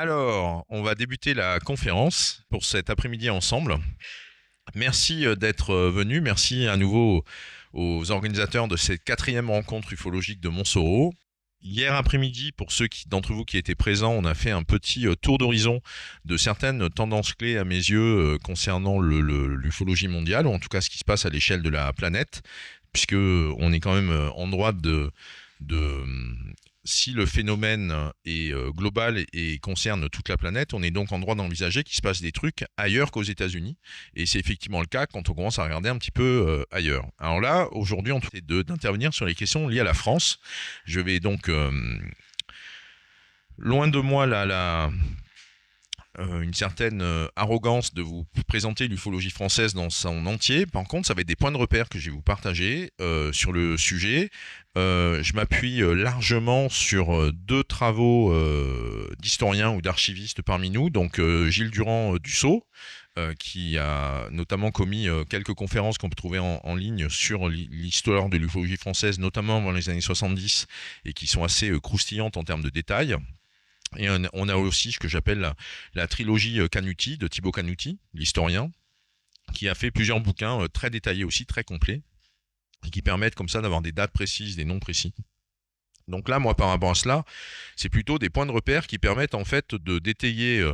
Alors, on va débuter la conférence pour cet après-midi ensemble. Merci d'être venu. Merci à nouveau aux organisateurs de cette 4e rencontre ufologique de Montsoreau. Hier après-midi, pour ceux d'entre vous qui étaient présents, on a fait un petit tour d'horizon de certaines tendances clés à mes yeux concernant l'ufologie mondiale, ou en tout cas ce qui se passe à l'échelle de la planète, puisque on est quand même en droit de si le phénomène est global et concerne toute la planète, on est donc en droit d'envisager qu'il se passe des trucs ailleurs qu'aux États-Unis. Et c'est effectivement le cas quand on commence à regarder un petit peu ailleurs. Alors là, aujourd'hui, on essaie d'intervenir sur les questions liées à la France. Je vais donc, loin de moi une certaine arrogance de vous présenter l'ufologie française dans son entier. Par contre, ça va être des points de repère que je vais vous partager sur le sujet. Je m'appuie largement sur deux travaux d'historiens ou d'archivistes parmi nous. Donc Gilles Durand-Dussault, qui a notamment commis quelques conférences qu'on peut trouver en ligne sur l'histoire de l'ufologie française, notamment dans les années 70, et qui sont assez croustillantes en termes de détails. Et on a aussi ce que j'appelle la trilogie Canuti, de Thibaut Canuti, l'historien, qui a fait plusieurs bouquins très détaillés aussi, très complets, et qui permettent comme ça d'avoir des dates précises, des noms précis. Donc là, moi, par rapport à cela, c'est plutôt des points de repère qui permettent en fait de détailler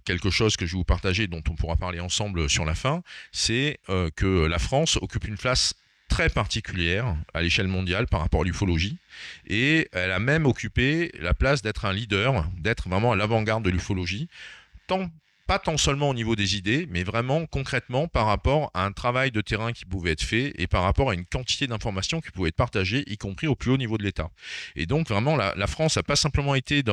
quelque chose que je vais vous partager, dont on pourra parler ensemble sur la fin, c'est que la France occupe une place très particulière à l'échelle mondiale par rapport à l'ufologie, et elle a même occupé la place d'être un leader, d'être vraiment à l'avant-garde de l'ufologie, pas tant seulement au niveau des idées, mais vraiment concrètement par rapport à un travail de terrain qui pouvait être fait et par rapport à une quantité d'informations qui pouvaient être partagées, y compris au plus haut niveau de l'État. Et donc vraiment la France n'a pas simplement été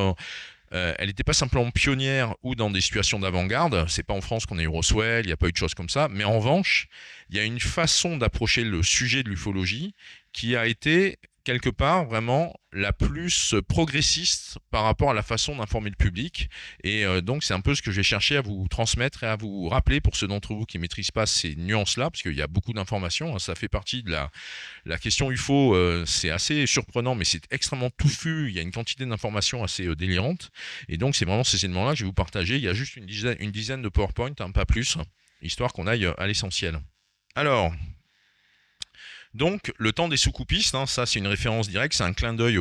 elle n'était pas simplement pionnière ou dans des situations d'avant-garde. C'est pas en France qu'on a eu Roswell, il n'y a pas eu de choses comme ça. Mais en revanche, il y a une façon d'approcher le sujet de l'ufologie qui a été quelque part vraiment la plus progressiste par rapport à la façon d'informer le public. Et donc c'est un peu ce que j'ai cherché à vous transmettre et à vous rappeler pour ceux d'entre vous qui ne maîtrisent pas ces nuances-là, parce qu'il y a beaucoup d'informations, hein, ça fait partie de la question UFO, c'est assez surprenant, mais c'est extrêmement touffu, il y a une quantité d'informations assez délirante, et donc c'est vraiment ces éléments-là que je vais vous partager. Il y a juste une dizaine de PowerPoint, hein, pas plus, histoire qu'on aille à l'essentiel. Alors, donc, le temps des sous-coupistes, hein, ça c'est une référence directe, c'est un clin d'œil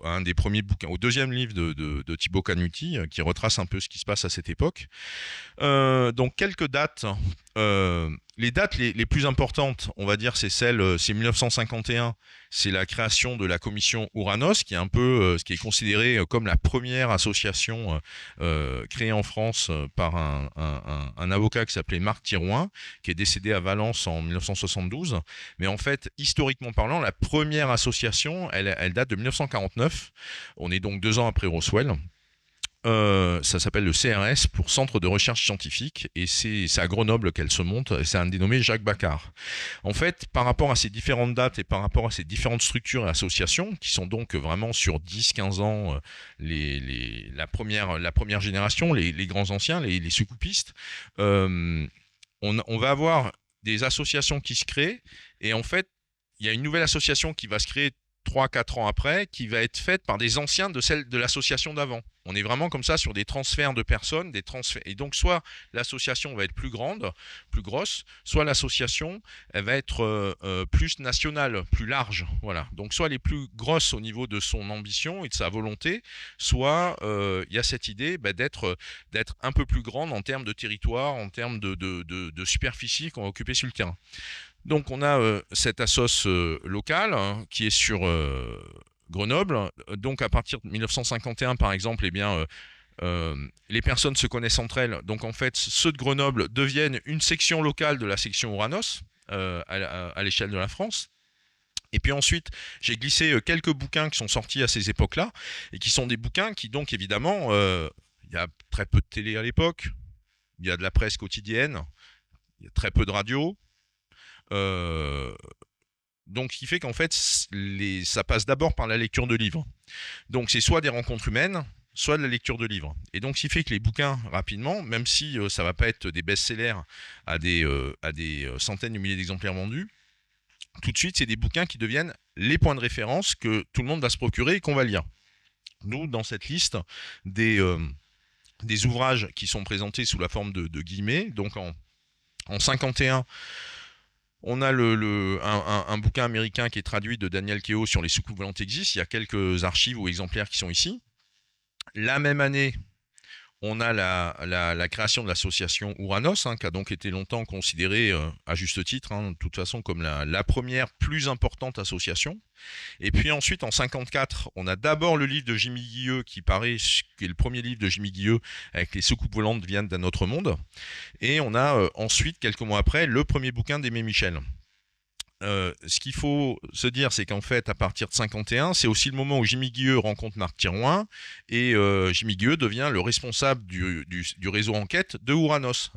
à un des premiers bouquins, au deuxième livre de Thibaut Canuti, qui retrace un peu ce qui se passe à cette époque. Donc, quelques dates. Les dates les plus importantes, on va dire, c'est 1951, c'est la création de la commission Ouranos, qui est un peu ce qui est considéré comme la première association créée en France par un avocat qui s'appelait Marc Thirouin, qui est décédé à Valence en 1972. Mais en fait, historiquement parlant, la première association, elle date de 1949. On est donc 2 ans après Roswell. Ça s'appelle le CRS pour Centre de Recherche Scientifique, et c'est à Grenoble qu'elle se monte, et c'est un dénommé Jacques Bacard. En fait, par rapport à ces différentes dates et par rapport à ces différentes structures et associations, qui sont donc vraiment sur 10-15 ans, la première génération, les grands anciens, les sous-coupistes, on va avoir des associations qui se créent, et en fait, il y a une nouvelle association qui va se créer 3-4 ans après, qui va être faite par des anciens de celle de l'association d'avant. On est vraiment comme ça sur des transferts de personnes, et donc soit l'association va être plus grande, plus grosse, soit l'association elle va être plus nationale, plus large. Voilà. Donc soit elle est plus grosse au niveau de son ambition et de sa volonté, soit il y a cette idée d'être un peu plus grande en termes de territoire, en termes de superficie qu'on va occuper sur le terrain. Donc on a cette assoce locale, hein, qui est sur Grenoble. Donc à partir de 1951 par exemple, eh bien les personnes se connaissent entre elles. Donc en fait, ceux de Grenoble deviennent une section locale de la section Ouranos à l'échelle de la France. Et puis ensuite, j'ai glissé quelques bouquins qui sont sortis à ces époques-là, et qui sont des bouquins qui donc évidemment, il y a très peu de télé à l'époque, il y a de la presse quotidienne, il y a très peu de radio. Donc, ce qui fait qu'en fait, ça passe d'abord par la lecture de livres. Donc, c'est soit des rencontres humaines, soit de la lecture de livres. Et donc, ce qui fait que les bouquins, rapidement, même si ça va pas être des best-sellers à des centaines de milliers d'exemplaires vendus, tout de suite, c'est des bouquins qui deviennent les points de référence que tout le monde va se procurer et qu'on va lire. nous, dans cette liste, des ouvrages qui sont présentés sous la forme de guillemets. Donc en 51, on a un bouquin américain qui est traduit de Daniel Keough sur les soucoupes volantes existent. Il y a quelques archives ou exemplaires qui sont ici. La même année, on a la création de l'association Ouranos, qui a donc été longtemps considérée, à juste titre, de toute façon, comme la première plus importante association. Et puis ensuite, en 54, on a d'abord le livre de Jimmy Guilleux qui est le premier livre de Jimmy Guilleux avec les soucoupes volantes viennent d'un autre monde. Et on a ensuite, quelques mois après, le premier bouquin d'Aimé Michel. Ce qu'il faut se dire, c'est qu'en fait, à partir de 51, c'est aussi le moment où Jimmy Guilleux rencontre Marc Thirouin et Jimmy Guilleux devient le responsable du réseau enquête de Ouranos.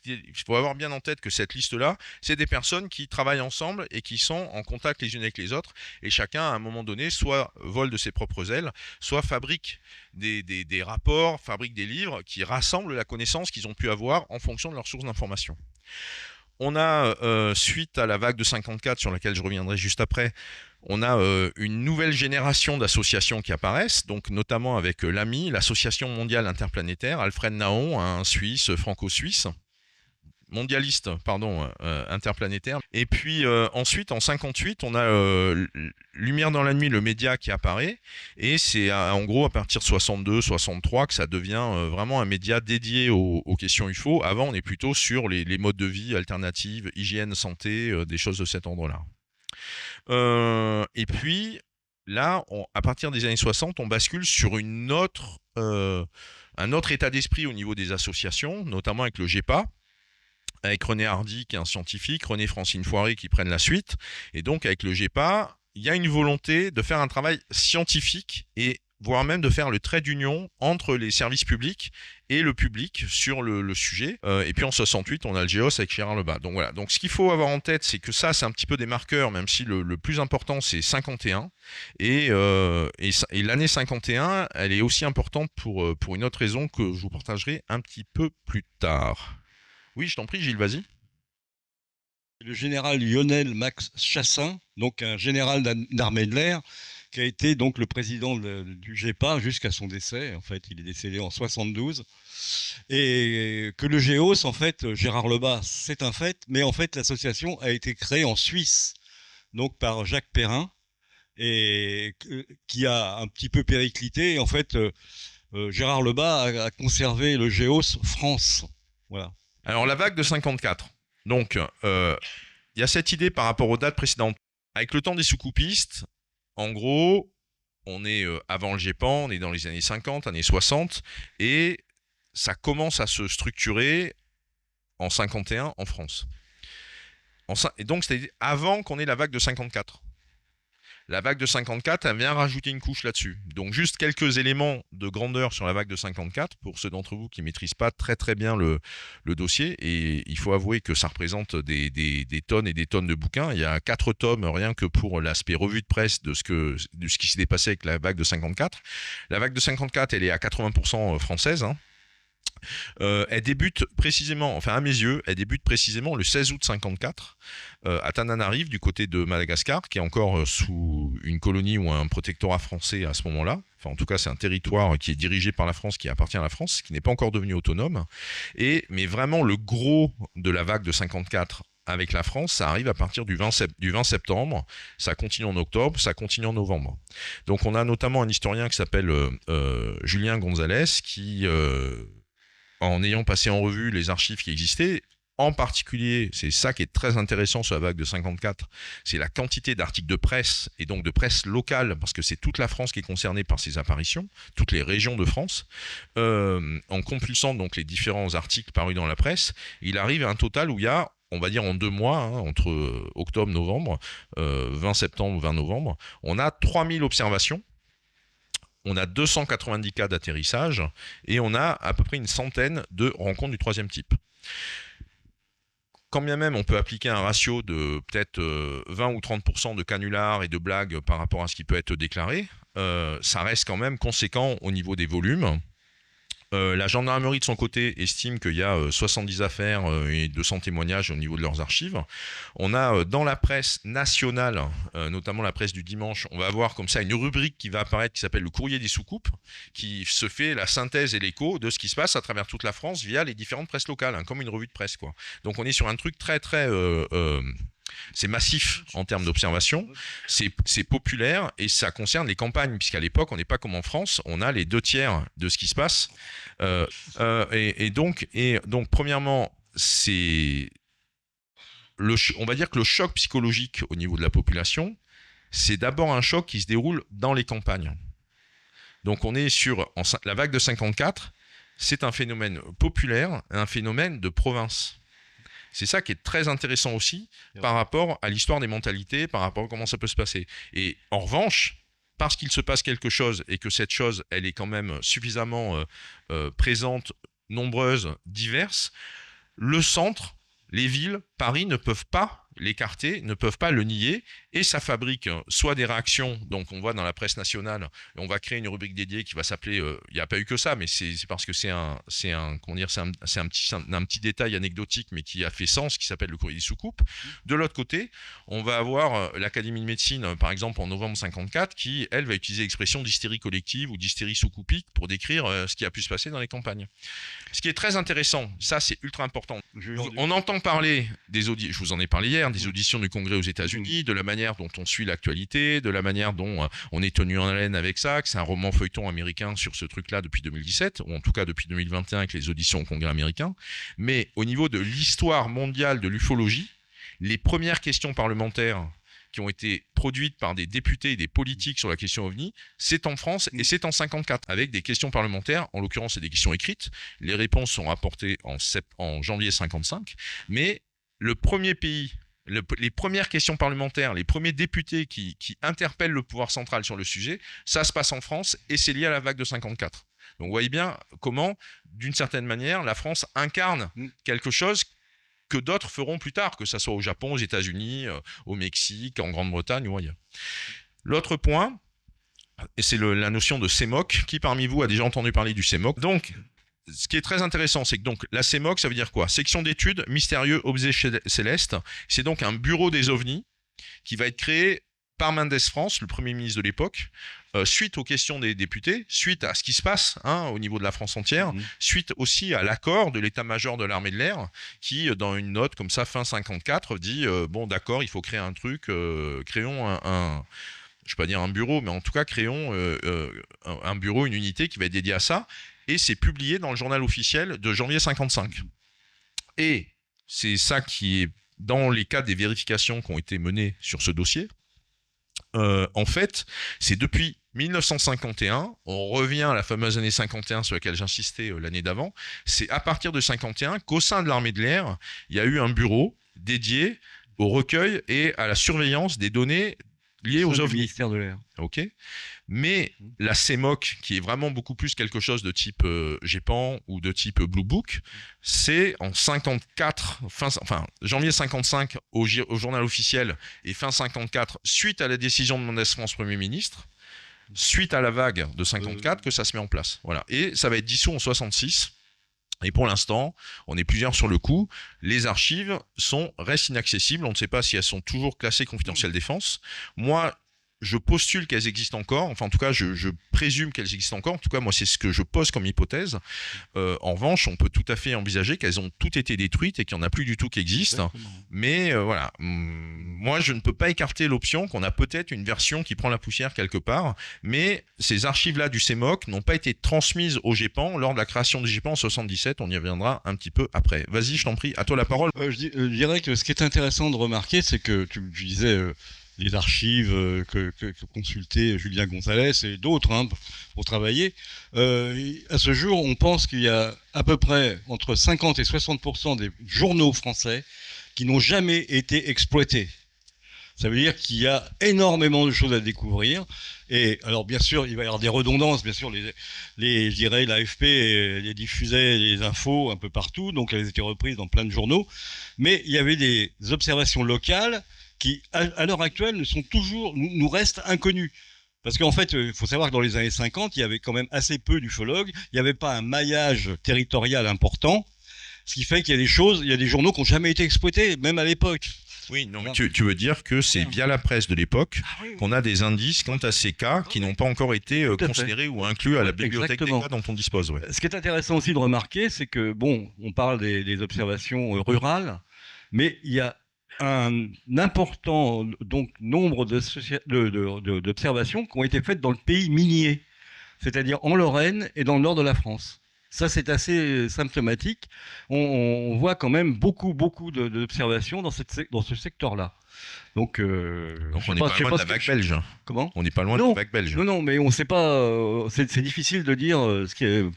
Il faut avoir bien en tête que cette liste-là, c'est des personnes qui travaillent ensemble et qui sont en contact les unes avec les autres et chacun, à un moment donné, soit vole de ses propres ailes, soit fabrique des rapports, fabrique des livres qui rassemblent la connaissance qu'ils ont pu avoir en fonction de leurs sources d'information. On a, suite à la vague de 54 sur laquelle je reviendrai juste après, on a une nouvelle génération d'associations qui apparaissent, donc notamment avec l'AMI, l'Association mondiale interplanétaire, Alfred Naon, un Suisse, franco-suisse, mondialiste, pardon, interplanétaire. Et puis ensuite, en 58, on a Lumière dans la nuit, le média qui apparaît, et c'est en gros à partir de 62, 63 que ça devient vraiment un média dédié aux questions UFO. Avant, on est plutôt sur les modes de vie alternatifs, hygiène, santé, des choses de cet ordre-là. Et puis là, à partir des années 60, on bascule sur un autre état d'esprit au niveau des associations, notamment avec le GEPA, avec René Hardy qui est un scientifique, René-Francine Foiré qui prennent la suite. Et donc avec le GEPA, il y a une volonté de faire un travail scientifique et voire même de faire le trait d'union entre les services publics et le public sur le sujet. Et puis en 68, on a le GEOS avec Gérard Lebas. Donc voilà. Donc ce qu'il faut avoir en tête, c'est que ça, c'est un petit peu des marqueurs, même si le plus important, c'est 51. Et l'année 51, elle est aussi importante pour une autre raison que je vous partagerai un petit peu plus tard. Oui, je t'en prie, Gilles, vas-y. Le général Lionel Max Chassin, donc un général d'armée de l'air, qui a été donc le président du GEPA jusqu'à son décès. En fait, il est décédé en 72. Et que le GEOS, en fait, Gérard Lebas, c'est un fait, mais en fait, l'association a été créée en Suisse, donc par Jacques Perrin, et qui a un petit peu périclité. Et en fait, Gérard Lebas a conservé le GEOS France. Voilà. Alors, la vague de 54. Donc, il y a cette idée par rapport aux dates précédentes. Avec le temps des soukoupistes, en gros, on est avant le GEPAN, on est dans les années 50, années 60, et ça commence à se structurer en 51 en France. Et donc, c'était avant qu'on ait la vague de 54. La vague de 54, elle vient rajouter une couche là-dessus. Donc juste quelques éléments de grandeur sur la vague de 54, pour ceux d'entre vous qui ne maîtrisent pas très très bien le dossier, et il faut avouer que ça représente des tonnes et des tonnes de bouquins. Il y a 4 tomes rien que pour l'aspect revue de presse de ce qui s'est passé avec la vague de 54. La vague de 54, elle est à 80% française, elle débute précisément, enfin à mes yeux, elle débute précisément le 16 août 54 à Tananarive, du côté de Madagascar, qui est encore sous une colonie ou un protectorat français à ce moment-là. Enfin, en tout cas, c'est un territoire qui est dirigé par la France, qui appartient à la France, qui n'est pas encore devenu autonome. Mais vraiment, le gros de la vague de 54 avec la France, ça arrive à partir du 20 septembre, ça continue en octobre, ça continue en novembre. Donc on a notamment un historien qui s'appelle Julien Gonzalez, qui... en ayant passé en revue les archives qui existaient, en particulier, c'est ça qui est très intéressant sur la vague de 54, c'est la quantité d'articles de presse, et donc de presse locale, parce que c'est toute la France qui est concernée par ces apparitions, toutes les régions de France, en compulsant donc les différents articles parus dans la presse, il arrive à un total où il y a, on va dire en 2 mois, entre octobre-novembre, 20 septembre, 20 novembre, on a 3000 observations, on a 290 cas d'atterrissage et on a à peu près une centaine de rencontres du troisième type. Quand bien même on peut appliquer un ratio de peut-être 20 ou 30% de canulars et de blagues par rapport à ce qui peut être déclaré, ça reste quand même conséquent au niveau des volumes. La gendarmerie, de son côté, estime qu'il y a 70 affaires et 200 témoignages au niveau de leurs archives. On a dans la presse nationale, notamment la presse du dimanche, on va avoir comme ça une rubrique qui va apparaître qui s'appelle le courrier des soucoupes, qui se fait la synthèse et l'écho de ce qui se passe à travers toute la France via les différentes presses locales, hein, comme une revue de presse, quoi. Donc on est sur un truc très très c'est massif en termes d'observation, c'est populaire et ça concerne les campagnes, puisqu'à l'époque, on n'est pas comme en France, on a les 2/3 de ce qui se passe. Donc, premièrement, on va dire que le choc psychologique au niveau de la population, c'est d'abord un choc qui se déroule dans les campagnes. Donc, on est sur la vague de 54, c'est un phénomène populaire, un phénomène de province. C'est ça qui est très intéressant aussi par rapport à l'histoire des mentalités, par rapport à comment ça peut se passer. Et en revanche, parce qu'il se passe quelque chose et que cette chose, elle est quand même suffisamment présente, nombreuse, diverse, le centre, les villes, Paris ne peuvent pas l'écarter, ne peuvent pas le nier, et ça fabrique soit des réactions, donc on voit dans la presse nationale, on va créer une rubrique dédiée qui va s'appeler, il n'y a pas eu que ça, mais c'est parce que c'est un petit détail anecdotique, mais qui a fait sens, qui s'appelle le courrier des soucoupes. De l'autre côté, on va avoir l'Académie de médecine, par exemple, en novembre 54, qui, elle, va utiliser l'expression d'hystérie collective ou d'hystérie sous-coupique pour décrire ce qui a pu se passer dans les campagnes. Ce qui est très intéressant, ça c'est ultra important. On entend parler des auditions, je vous en ai parlé hier, des auditions du Congrès aux États-Unis, de la manière dont on suit l'actualité, de la manière dont on est tenu en haleine avec ça, que c'est un roman feuilleton américain sur ce truc-là depuis 2017, ou en tout cas depuis 2021 avec les auditions au Congrès américain. Mais au niveau de l'histoire mondiale de l'ufologie, les premières questions parlementaires qui ont été produites par des députés et des politiques sur la question OVNI, c'est en France et c'est en 54, avec des questions parlementaires, en l'occurrence c'est des questions écrites, les réponses sont rapportées en janvier 55, mais le premier pays, les premières questions parlementaires, les premiers députés qui interpellent le pouvoir central sur le sujet, ça se passe en France et c'est lié à la vague de 54. Donc vous voyez bien comment, d'une certaine manière, la France incarne quelque chose que d'autres feront plus tard, que ce soit au Japon, aux États-Unis, au Mexique, en Grande-Bretagne ou ailleurs. L'autre point, et c'est la notion de CEMOC. Qui parmi vous a déjà entendu parler du CEMOC? Donc, ce qui est très intéressant, c'est que donc, la CEMOC, ça veut dire quoi? Section d'études mystérieux objets célestes. C'est donc un bureau des ovnis qui va être créé par Mendès France, le Premier ministre de l'époque, suite aux questions des députés, suite à ce qui se passe au niveau de la France entière, suite aussi à l'accord de l'état-major de l'armée de l'air, qui, dans une note comme ça, fin 54, dit bon d'accord, il faut créer un truc, créons je ne vais pas dire un bureau, mais en tout cas créons un bureau, une unité qui va être dédiée à ça, et c'est publié dans le journal officiel de janvier 55. Et c'est ça qui est, dans les cas des vérifications qui ont été menées sur ce dossier, en fait, c'est depuis 1951, on revient à la fameuse année 51 sur laquelle j'insistais l'année d'avant, c'est à partir de 51 qu'au sein de l'armée de l'air, il y a eu un bureau dédié au recueil et à la surveillance des données liées aux ovnis. Ministère de l'air. Ok. Mais la CEMOC, qui est vraiment beaucoup plus quelque chose de type GEPAN ou de type Blue Book, c'est en 54, janvier 55 au journal officiel et fin 54, suite à la décision de Mendès France Premier ministre, suite à la vague de 54, que ça se met en place. Voilà. Et ça va être dissous en 66. Et pour l'instant, on est plusieurs sur le coup. Les archives restent inaccessibles. On ne sait pas si elles sont toujours classées confidentielles défense. Moi, je postule qu'elles existent encore. Enfin, en tout cas, je présume qu'elles existent encore. En tout cas, moi, c'est ce que je pose comme hypothèse. En revanche, on peut tout à fait envisager qu'elles ont toutes été détruites et qu'il n'y en a plus du tout qui existent. Mais voilà, moi, je ne peux pas écarter l'option qu'on a peut-être une version qui prend la poussière quelque part. Mais ces archives-là du CEMOC n'ont pas été transmises au GEPAN lors de la création du GEPAN en 77. On y reviendra un petit peu après. Vas-y, je t'en prie, à toi la parole. Je dirais que ce qui est intéressant de remarquer, c'est que tu disais... les archives que consultait Julien Gonzalez et d'autres pour travailler. À ce jour, on pense qu'il y a à peu près entre 50 et 60% des journaux français qui n'ont jamais été exploités. Ça veut dire qu'il y a énormément de choses à découvrir. Et alors, bien sûr, il va y avoir des redondances. Bien sûr, je dirais, l'AFP les diffusait les infos un peu partout, donc elles étaient reprises dans plein de journaux. Mais il y avait des observations locales qui, à l'heure actuelle, nous restent inconnus. Parce qu'en fait, il faut savoir que dans les années 50, il y avait quand même assez peu d'ufologues. Il n'y avait pas un maillage territorial important. Ce qui fait qu'il y a des choses, il y a des journaux qui n'ont jamais été exploités, même à l'époque. Oui, non, mais tu veux dire que c'est via la presse de l'époque qu'on a des indices quant à ces cas qui n'ont pas encore été considérés ou inclus à la bibliothèque des cas dont on dispose. Ouais. Ce qui est intéressant aussi de remarquer, c'est que, bon, on parle des observations rurales, mais il y a un important donc, nombre d'observations qui ont été faites dans le pays minier, c'est-à-dire en Lorraine et dans le nord de la France. Ça, c'est assez symptomatique. On voit quand même beaucoup d'observations dans ce secteur-là. Donc on n'est pas loin de la vague belge. Comment ? On n'est pas loin de la vague belge. Non, mais on ne sait pas. C'est difficile de dire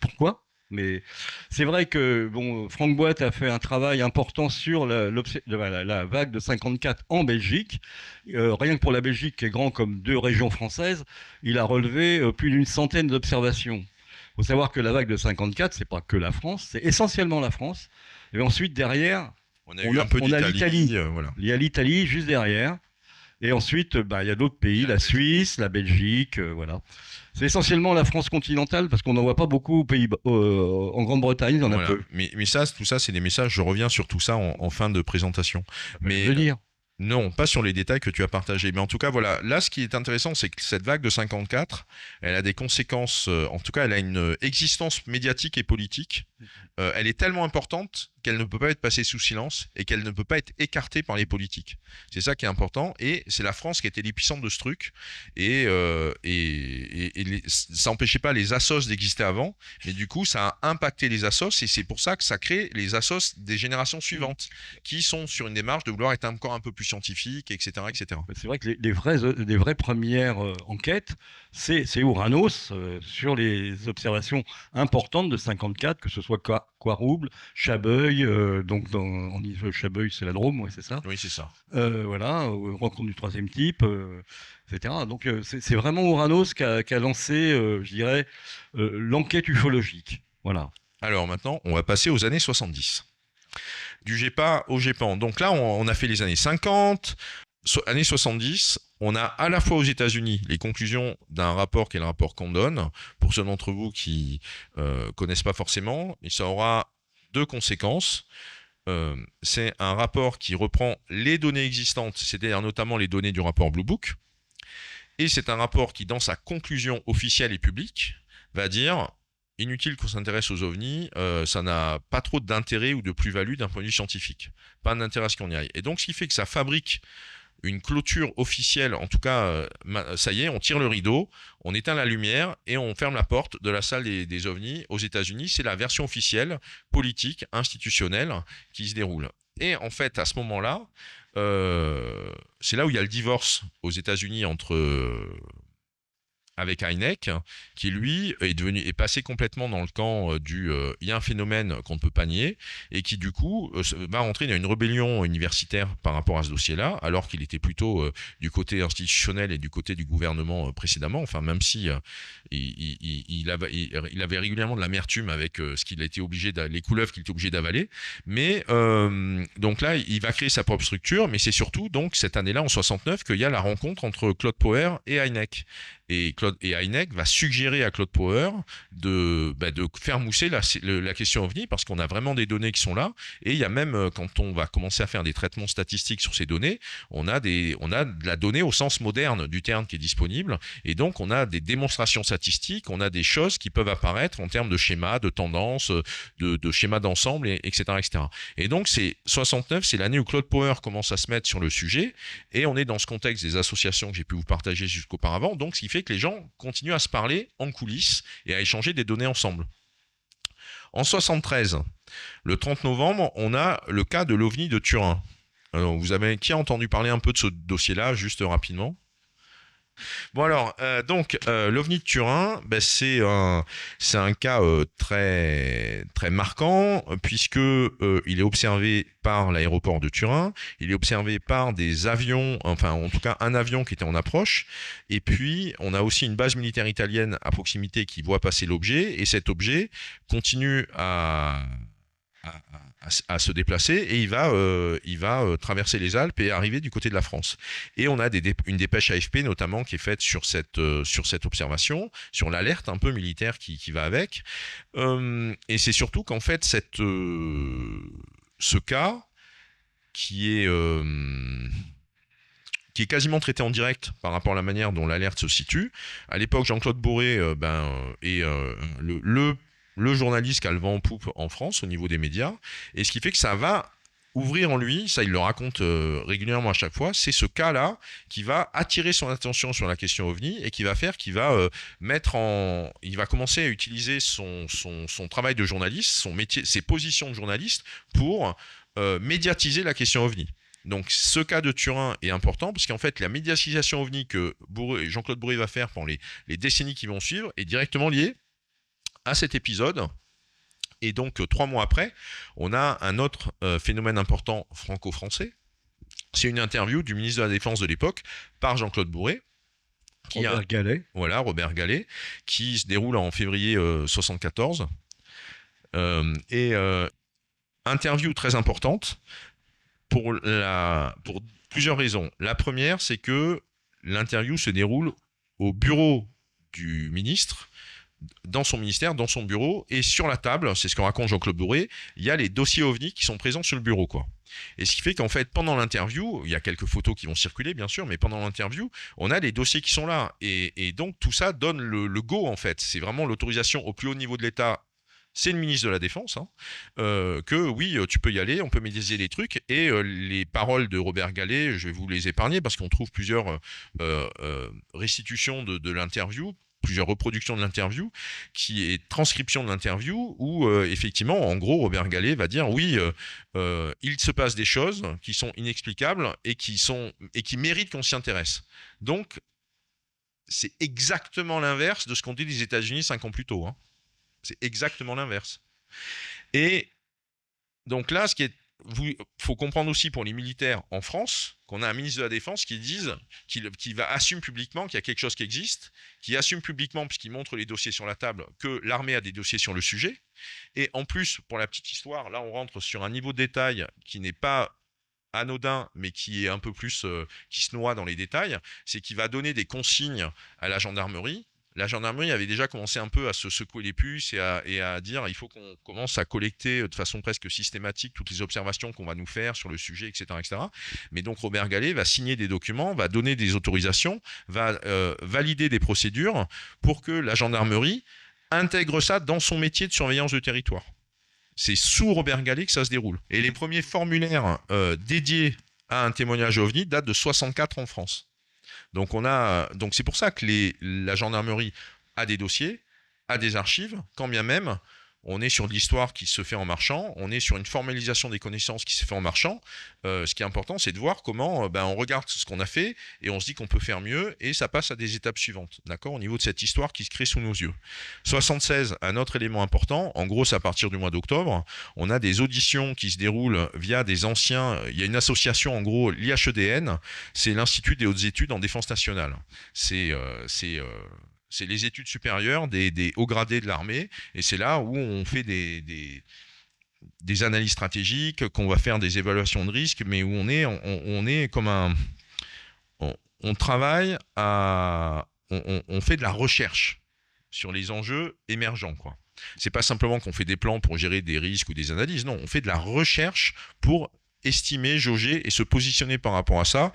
pourquoi. Mais c'est vrai que bon, Franck Boîte a fait un travail important sur la vague de 54 en Belgique. Rien que pour la Belgique, qui est grand comme 2 régions françaises, il a relevé plus d'une centaine d'observations. Il faut savoir que la vague de 54, c'est pas que la France, c'est essentiellement la France. Et ensuite, derrière, on a l'Italie. Voilà. Il y a l'Italie juste derrière. Et ensuite, il y a d'autres pays, la Suisse, la Belgique, voilà. C'est essentiellement la France continentale parce qu'on n'en voit pas beaucoup en Grande-Bretagne, il y en a peu. Mais ça, tout ça, c'est des messages. Je reviens sur tout ça en fin de présentation. Mais dire. Non, pas sur les détails que tu as partagés. Mais en tout cas, voilà. Là, ce qui est intéressant, c'est que cette vague de 54, elle a des conséquences. En tout cas, elle a une existence médiatique et politique. Elle est tellement importante qu'elle ne peut pas être passée sous silence et qu'elle ne peut pas être écartée par les politiques. C'est ça qui est important. Et c'est la France qui était l'épicentre de ce truc. Et ça n'empêchait pas les assos d'exister avant. Mais du coup, ça a impacté les assos. Et c'est pour ça que ça crée les assos des générations suivantes qui sont sur une démarche de vouloir être encore un peu plus scientifique, etc. etc. C'est vrai que les vraies premières enquêtes, c'est Ouranos sur les observations importantes de 54, que ce soit Quarouble, Chabeuil, on dit Chabeuil, c'est la Drôme, ouais, c'est ça. Oui, c'est ça. Voilà, rencontre du 3e type, etc. Donc c'est vraiment Ouranos qui a lancé, je dirais, l'enquête ufologique. Voilà. Alors maintenant, on va passer aux années 70. Du GEPA au GEPAN. Donc là, on a fait les années 50, années 70. On a à la fois aux États-Unis les conclusions d'un rapport qui est le rapport Condon. Pour ceux d'entre vous qui connaissent pas forcément, et ça aura 2 conséquences. C'est un rapport qui reprend les données existantes, c'est-à-dire notamment les données du rapport Blue Book. Et c'est un rapport qui, dans sa conclusion officielle et publique, va dire inutile qu'on s'intéresse aux ovnis, ça n'a pas trop d'intérêt ou de plus-value d'un point de vue scientifique. Pas d'intérêt à ce qu'on y aille. Et donc, ce qui fait que ça fabrique une clôture officielle, en tout cas, ça y est, on tire le rideau, on éteint la lumière et on ferme la porte de la salle des ovnis aux États-Unis. C'est la version officielle, politique, institutionnelle, qui se déroule. Et en fait, à ce moment-là, c'est là où il y a le divorce aux États-Unis avec Hynek, qui lui est passé complètement dans le camp il y a un phénomène qu'on ne peut pas nier, et qui du coup va rentrer dans une rébellion universitaire par rapport à ce dossier-là, alors qu'il était plutôt du côté institutionnel et du côté du gouvernement précédemment, enfin même si il avait régulièrement de l'amertume avec ce qu'il a été les couleuvres qu'il était obligé d'avaler, mais donc là il va créer sa propre structure, mais c'est surtout donc cette année-là en 69 qu'il y a la rencontre entre Claude Power et Hynek. Et Hynek va suggérer à Claude Power de faire mousser la question OVNI parce qu'on a vraiment des données qui sont là. Et il y a même, quand on va commencer à faire des traitements statistiques sur ces données, on a de la donnée au sens moderne du terme qui est disponible. Et donc, on a des démonstrations statistiques, on a des choses qui peuvent apparaître en termes de schémas, de tendances, de schémas d'ensemble, etc., etc. Et donc, 69, c'est l'année où Claude Power commence à se mettre sur le sujet. Et on est dans ce contexte des associations que j'ai pu vous partager jusqu'auparavant. Donc, ce qui fait que les gens continuent à se parler en coulisses et à échanger des données ensemble. En 73, le 30 novembre, on a le cas de l'OVNI de Turin. Alors, qui a entendu parler un peu de ce dossier-là, juste rapidement ? Bon alors, l'OVNI de Turin, c'est un cas très très marquant puisque il est observé par l'aéroport de Turin, il est observé par des avions, enfin en tout cas un avion qui était en approche, et puis on a aussi une base militaire italienne à proximité qui voit passer l'objet, et cet objet continue à à se déplacer et il va traverser les Alpes et arriver du côté de la France. Et on a une dépêche AFP notamment qui est faite sur cette observation, sur l'alerte un peu militaire qui va avec. Et c'est surtout qu'en fait ce cas qui est quasiment traité en direct par rapport à la manière dont l'alerte se situe. À l'époque, Jean-Claude Bourré est le journaliste qui a le vent en poupe en France au niveau des médias, et ce qui fait que ça va ouvrir en lui, ça il le raconte régulièrement à chaque fois, c'est ce cas-là qui va attirer son attention sur la question OVNI et qui va faire qu'il va il va commencer à utiliser son travail de journaliste, son métier, ses positions de journaliste pour médiatiser la question OVNI. Donc ce cas de Turin est important parce qu'en fait la médiatisation OVNI que Jean-Claude Bourré va faire pendant les décennies qui vont suivre est directement liée à cet épisode. Et donc 3 mois après, on a un autre phénomène important franco-français. C'est une interview du ministre de la Défense de l'époque par Jean-Claude Bourré. Robert Gallet. Voilà, Robert Gallet, qui se déroule en février 74. Interview très importante pour plusieurs raisons. La première, c'est que l'interview se déroule au bureau du ministre, dans son ministère, dans son bureau, et sur la table, c'est ce qu'on raconte Jean-Claude Bourré, il y a les dossiers OVNI qui sont présents sur le bureau, quoi. Et ce qui fait qu'en fait, pendant l'interview, il y a quelques photos qui vont circuler, bien sûr, mais pendant l'interview, on a les dossiers qui sont là. Et donc, tout ça donne le go, en fait. C'est vraiment l'autorisation au plus haut niveau de l'État. C'est le ministre de la Défense, que oui, tu peux y aller, on peut médiatiser les trucs. Et les paroles de Robert Gallet, je vais vous les épargner parce qu'on trouve plusieurs restitutions de l'interview, plusieurs reproductions de l'interview, qui est transcription de l'interview, où effectivement, en gros, Robert Gallet va dire oui, il se passe des choses qui sont inexplicables et qui méritent qu'on s'y intéresse. Donc, c'est exactement l'inverse de ce qu'ont dit les États-Unis 5 ans plus tôt. C'est exactement l'inverse. Et donc là, faut comprendre aussi pour les militaires en France qu'on a un ministre de la Défense qui assume publiquement qu'il y a quelque chose qui existe, qui assume publiquement, puisqu'il montre les dossiers sur la table, que l'armée a des dossiers sur le sujet. Et en plus, pour la petite histoire, là on rentre sur un niveau de détail qui n'est pas anodin, mais qui est un peu plus, qui se noie dans les détails, c'est qu'il va donner des consignes à la gendarmerie. La gendarmerie avait déjà commencé un peu à se secouer les puces et à dire il faut qu'on commence à collecter de façon presque systématique toutes les observations qu'on va nous faire sur le sujet, etc., etc. Mais donc Robert Gallet va signer des documents, va donner des autorisations, va valider des procédures pour que la gendarmerie intègre ça dans son métier de surveillance de territoire. C'est sous Robert Gallet que ça se déroule. Et les premiers formulaires dédiés à un témoignage OVNI datent de 64 en France. Donc c'est pour ça que la gendarmerie a des dossiers, a des archives, quand bien même on est sur de l'histoire qui se fait en marchant, on est sur une formalisation des connaissances qui se fait en marchant. Ce qui est important, c'est de voir comment on regarde ce qu'on a fait et on se dit qu'on peut faire mieux et ça passe à des étapes suivantes, d'accord, au niveau de cette histoire qui se crée sous nos yeux. 76, un autre élément important, en gros c'est à partir du mois d'octobre, on a des auditions qui se déroulent via des anciens, il y a une association en gros, l'IHEDN, c'est l'Institut des hautes études en défense nationale. C'est les études supérieures des hauts gradés de l'armée, et c'est là où on fait des analyses stratégiques, qu'on va faire des évaluations de risque, mais où on est comme on travaille on fait de la recherche sur les enjeux émergents, quoi. C'est pas simplement qu'on fait des plans pour gérer des risques ou des analyses, non, on fait de la recherche pour estimer, jauger et se positionner par rapport à ça,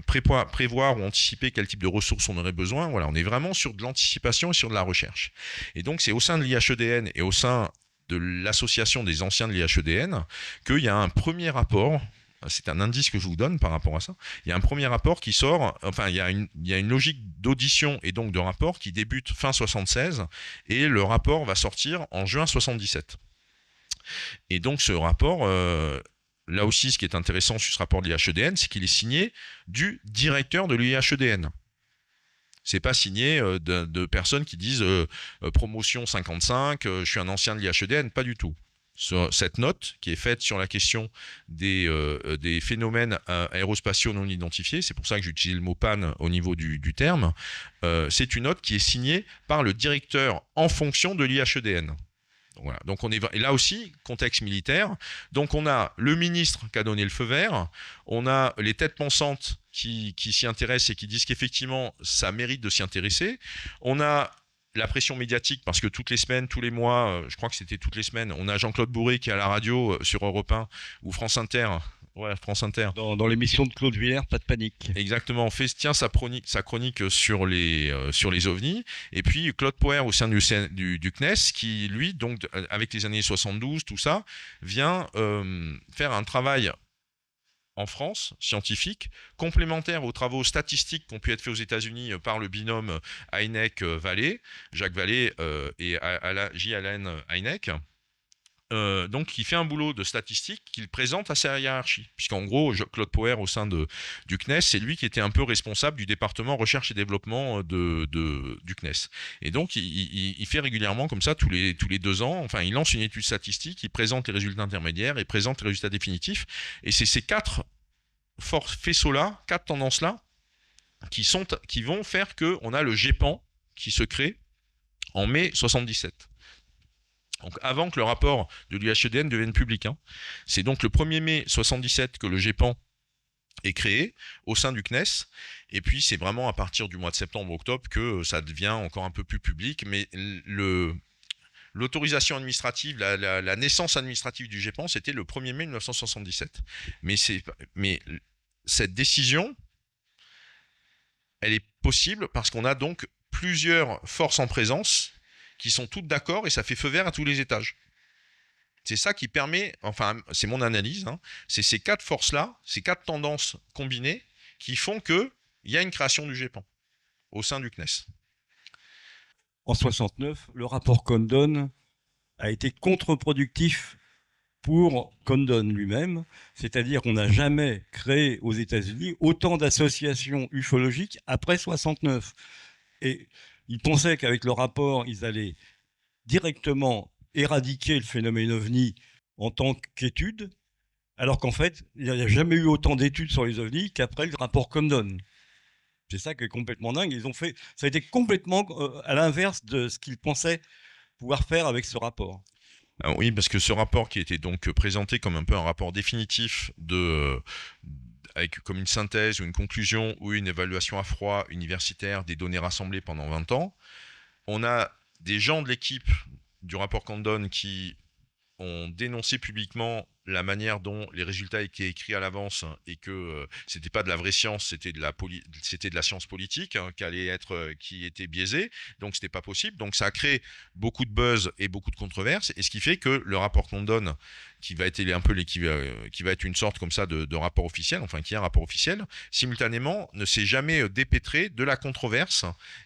prévoir ou anticiper quel type de ressources on aurait besoin. Voilà, on est vraiment sur de l'anticipation et sur de la recherche. Et donc c'est au sein de l'IHEDN et au sein de l'association des anciens de l'IHEDN qu'il y a un premier rapport. C'est un indice que je vous donne par rapport à ça. Il y a un premier rapport qui sort, enfin il y a une logique d'audition et donc de rapport qui débute fin 76 et le rapport va sortir en juin 77. Et donc ce rapport... Là aussi, ce qui est intéressant sur ce rapport de l'IHEDN, c'est qu'il est signé du directeur de l'IHEDN. C'est pas signé de personnes qui disent promotion 55, je suis un ancien de l'IHEDN, pas du tout. Cette note qui est faite sur la question des phénomènes aérospatiaux non identifiés, c'est pour ça que j'ai utilisé le mot PAN au niveau du terme, c'est une note qui est signée par le directeur en fonction de l'IHEDN. Donc, voilà. Donc et là aussi, contexte militaire. Donc on a le ministre qui a donné le feu vert, on a les têtes pensantes qui s'y intéressent et qui disent qu'effectivement ça mérite de s'y intéresser. On a la pression médiatique parce que toutes les semaines, tous les mois, je crois que c'était toutes les semaines, on a Jean-Claude Bourré qui est à la radio sur Europe 1 ou France Inter. Ouais, France Inter. Dans l'émission de Claude Villers, pas de panique. Exactement, tient sa chronique sur les ovnis. Et puis Claude Poher au sein du CNES, qui lui, donc avec les années 72, tout ça, vient faire un travail en France, scientifique, complémentaire aux travaux statistiques qui ont pu être faits aux États-Unis par le binôme Hynek-Vallée, Jacques Vallée et J. Allen Hynek. Donc, il fait un boulot de statistique qu'il présente à sa hiérarchie. Puisqu'en gros, Claude Poher, au sein du CNES, c'est lui qui était un peu responsable du département recherche et développement du CNES. Et donc, il fait régulièrement comme ça, tous les 2 ans, enfin, il lance une étude statistique, il présente les résultats intermédiaires et présente les résultats définitifs. Et c'est ces 4 faisceaux-là, 4 tendances-là, qui vont faire qu'on a le GEPAN qui se crée en mai 77. Donc avant que le rapport de l'UHEDN devienne public. C'est donc le 1er mai 77 que le GEPAN est créé au sein du CNES. Et puis c'est vraiment à partir du mois de septembre-octobre que ça devient encore un peu plus public. Mais l'autorisation administrative, la naissance administrative du GEPAN, c'était le 1er mai 1977. Mais cette décision, elle est possible parce qu'on a donc plusieurs forces en présence qui sont toutes d'accord et ça fait feu vert à tous les étages. C'est ça qui permet, enfin c'est mon analyse, c'est ces 4 forces-là, ces 4 tendances combinées qui font qu'il y a une création du GEPAN au sein du CNES. En 69, le rapport Condon a été contre-productif pour Condon lui-même, c'est-à-dire qu'on n'a jamais créé aux États-Unis autant d'associations ufologiques après 69. Et ils pensaient qu'avec le rapport, ils allaient directement éradiquer le phénomène OVNI en tant qu'étude, alors qu'en fait, il n'y a jamais eu autant d'études sur les OVNI qu'après le rapport Condon. C'est ça qui est complètement dingue. Ça a été complètement à l'inverse de ce qu'ils pensaient pouvoir faire avec ce rapport. Alors oui, parce que ce rapport qui était donc présenté comme un peu un rapport définitif avec comme une synthèse ou une conclusion ou une évaluation à froid universitaire des données rassemblées pendant 20 ans. On a des gens de l'équipe du rapport Condon qui ont dénoncé publiquement la manière dont les résultats étaient écrits à l'avance et que c'était pas de la vraie science, c'était de la science politique qui était biaisée, donc c'était pas possible. Donc ça a créé beaucoup de buzz et beaucoup de controverses, et ce qui fait que le rapport Condon, qui va être qui va être une sorte comme ça de rapport officiel, enfin qui est un rapport officiel, simultanément ne s'est jamais dépêtré de la controverse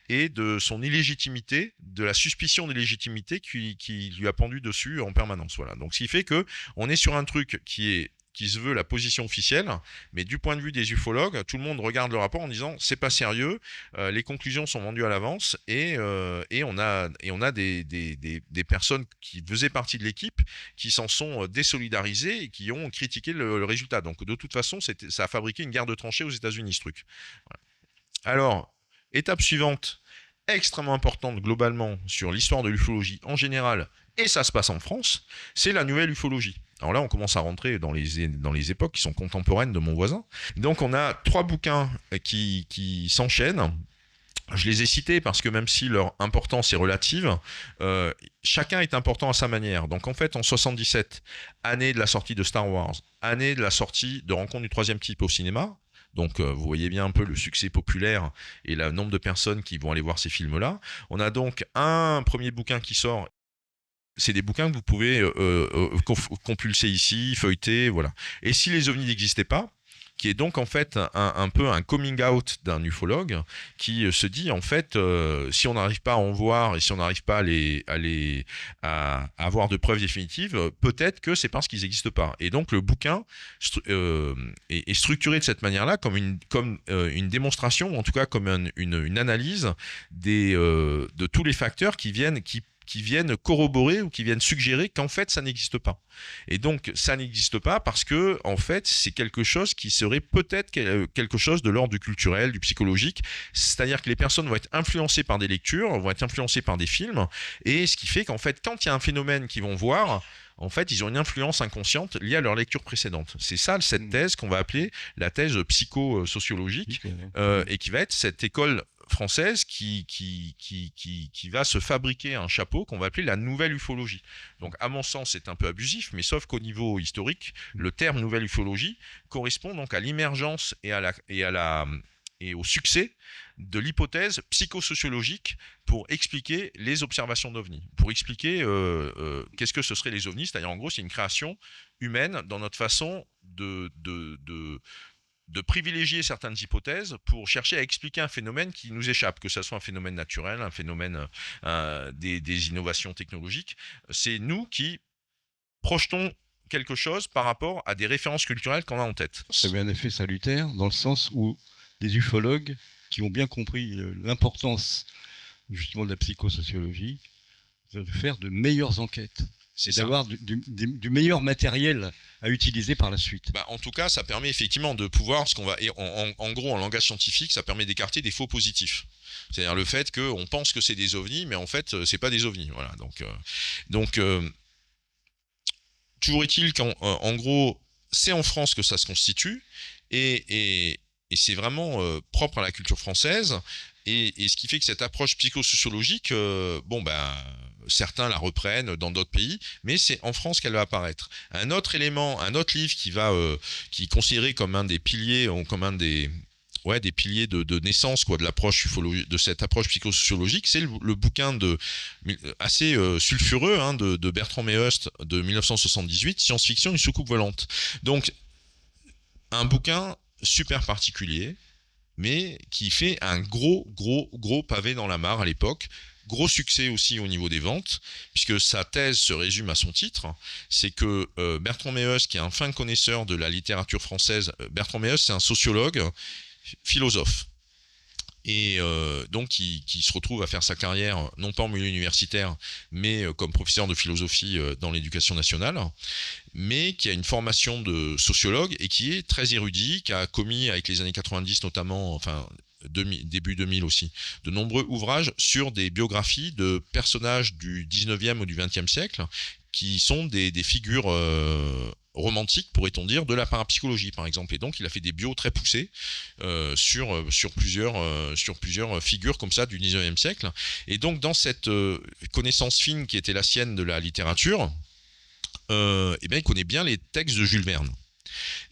et de son illégitimité, de la suspicion d'illégitimité qui lui a pendu dessus en permanence. Voilà. Donc ce qui fait que on est sur un truc qui se veut la position officielle, mais du point de vue des ufologues, tout le monde regarde le rapport en disant c'est pas sérieux, les conclusions sont vendues à l'avance, et on a des personnes qui faisaient partie de l'équipe qui s'en sont désolidarisées et qui ont critiqué le résultat. Donc de toute façon, ça a fabriqué une guerre de tranchées aux États-Unis, ce truc. Voilà. Alors, étape suivante, extrêmement importante globalement sur l'histoire de l'ufologie en général, et ça se passe en France, c'est la nouvelle ufologie. Alors là, on commence à rentrer dans les époques qui sont contemporaines de mon voisin. Donc on a 3 bouquins qui s'enchaînent. Je les ai cités parce que même si leur importance est relative, chacun est important à sa manière. Donc en fait, en 77, année de la sortie de Star Wars, année de la sortie de Rencontre du troisième type au cinéma. Donc vous voyez bien un peu le succès populaire et le nombre de personnes qui vont aller voir ces films-là. On a donc un premier bouquin qui sort. C'est des bouquins que vous pouvez compulser ici, feuilleter, voilà. Et si les ovnis n'existaient pas, qui est donc en fait un peu un coming out d'un ufologue qui se dit en fait si on n'arrive pas à en voir et si on n'arrive pas à avoir de preuves définitives, peut-être que c'est parce qu'ils n'existent pas. Et donc le bouquin est structuré de cette manière-là comme une démonstration, ou en tout cas comme une analyse de tous les facteurs qui qui viennent corroborer ou qui viennent suggérer qu'en fait ça n'existe pas. Et donc ça n'existe pas parce que en fait c'est quelque chose qui serait peut-être quelque chose de l'ordre du culturel, du psychologique, c'est-à-dire que les personnes vont être influencées par des lectures, vont être influencées par des films, et ce qui fait qu'en fait quand il y a un phénomène qu'ils vont voir, en fait, ils ont une influence inconsciente liée à leur lecture précédente. C'est ça, cette thèse qu'on va appeler la thèse psychosociologique, et qui va être cette école française qui va se fabriquer un chapeau qu'on va appeler la nouvelle ufologie. Donc, à mon sens, c'est un peu abusif, mais sauf qu'au niveau historique, le terme nouvelle ufologie correspond donc à l'émergence et au succès de l'hypothèse psychosociologique pour expliquer les observations d'ovnis, pour expliquer qu'est-ce que ce seraient les ovnis, c'est-à-dire en gros c'est une création humaine dans notre façon de privilégier certaines hypothèses pour chercher à expliquer un phénomène qui nous échappe, que ce soit un phénomène naturel, un phénomène des innovations technologiques. C'est nous qui projetons quelque chose par rapport à des références culturelles qu'on a en tête. Ça avait un effet salutaire dans le sens où les ufologues qui ont bien compris l'importance justement de la psychosociologie de faire de meilleures enquêtes. C'est d'avoir du meilleur matériel à utiliser par la suite. Bah, en tout cas, ça permet effectivement de pouvoir, ce qu'on va, en gros, en langage scientifique, ça permet d'écarter des faux positifs. C'est-à-dire le fait qu'on pense que c'est des ovnis, mais en fait, c'est pas des ovnis. Voilà. Donc toujours est-il qu'en gros, c'est en France que ça se constitue, et c'est vraiment propre à la culture française. Et ce qui fait que cette approche psychosociologique, certains la reprennent dans d'autres pays, mais c'est en France qu'elle va apparaître. Un autre élément, un autre livre qui est considéré comme un des piliers, des piliers de naissance de l'approche de cette approche psychosociologique, c'est le bouquin assez sulfureux de Bertrand Meust de 1978, Science-fiction, une soucoupe volante. Donc un bouquin super particulier, mais qui fait un gros pavé dans la mare à l'époque. Gros succès aussi au niveau des ventes, puisque sa thèse se résume à son titre, c'est que Bertrand Meust, qui est un fin connaisseur de la littérature française, Bertrand Meust, c'est un sociologue, philosophe, et donc qui se retrouve à faire sa carrière, non pas en milieu universitaire, mais comme professeur de philosophie dans l'éducation nationale, mais qui a une formation de sociologue et qui est très érudit, qui a commis avec les années 90 notamment, début 2000 aussi, de nombreux ouvrages sur des biographies de personnages du 19e ou du 20e siècle, qui sont des figures romantiques, pourrait-on dire, de la parapsychologie par exemple. Et donc il a fait des bios très poussés sur plusieurs figures comme ça du 19e siècle. Et donc dans cette connaissance fine qui était la sienne de la littérature, il connaît bien les textes de Jules Verne.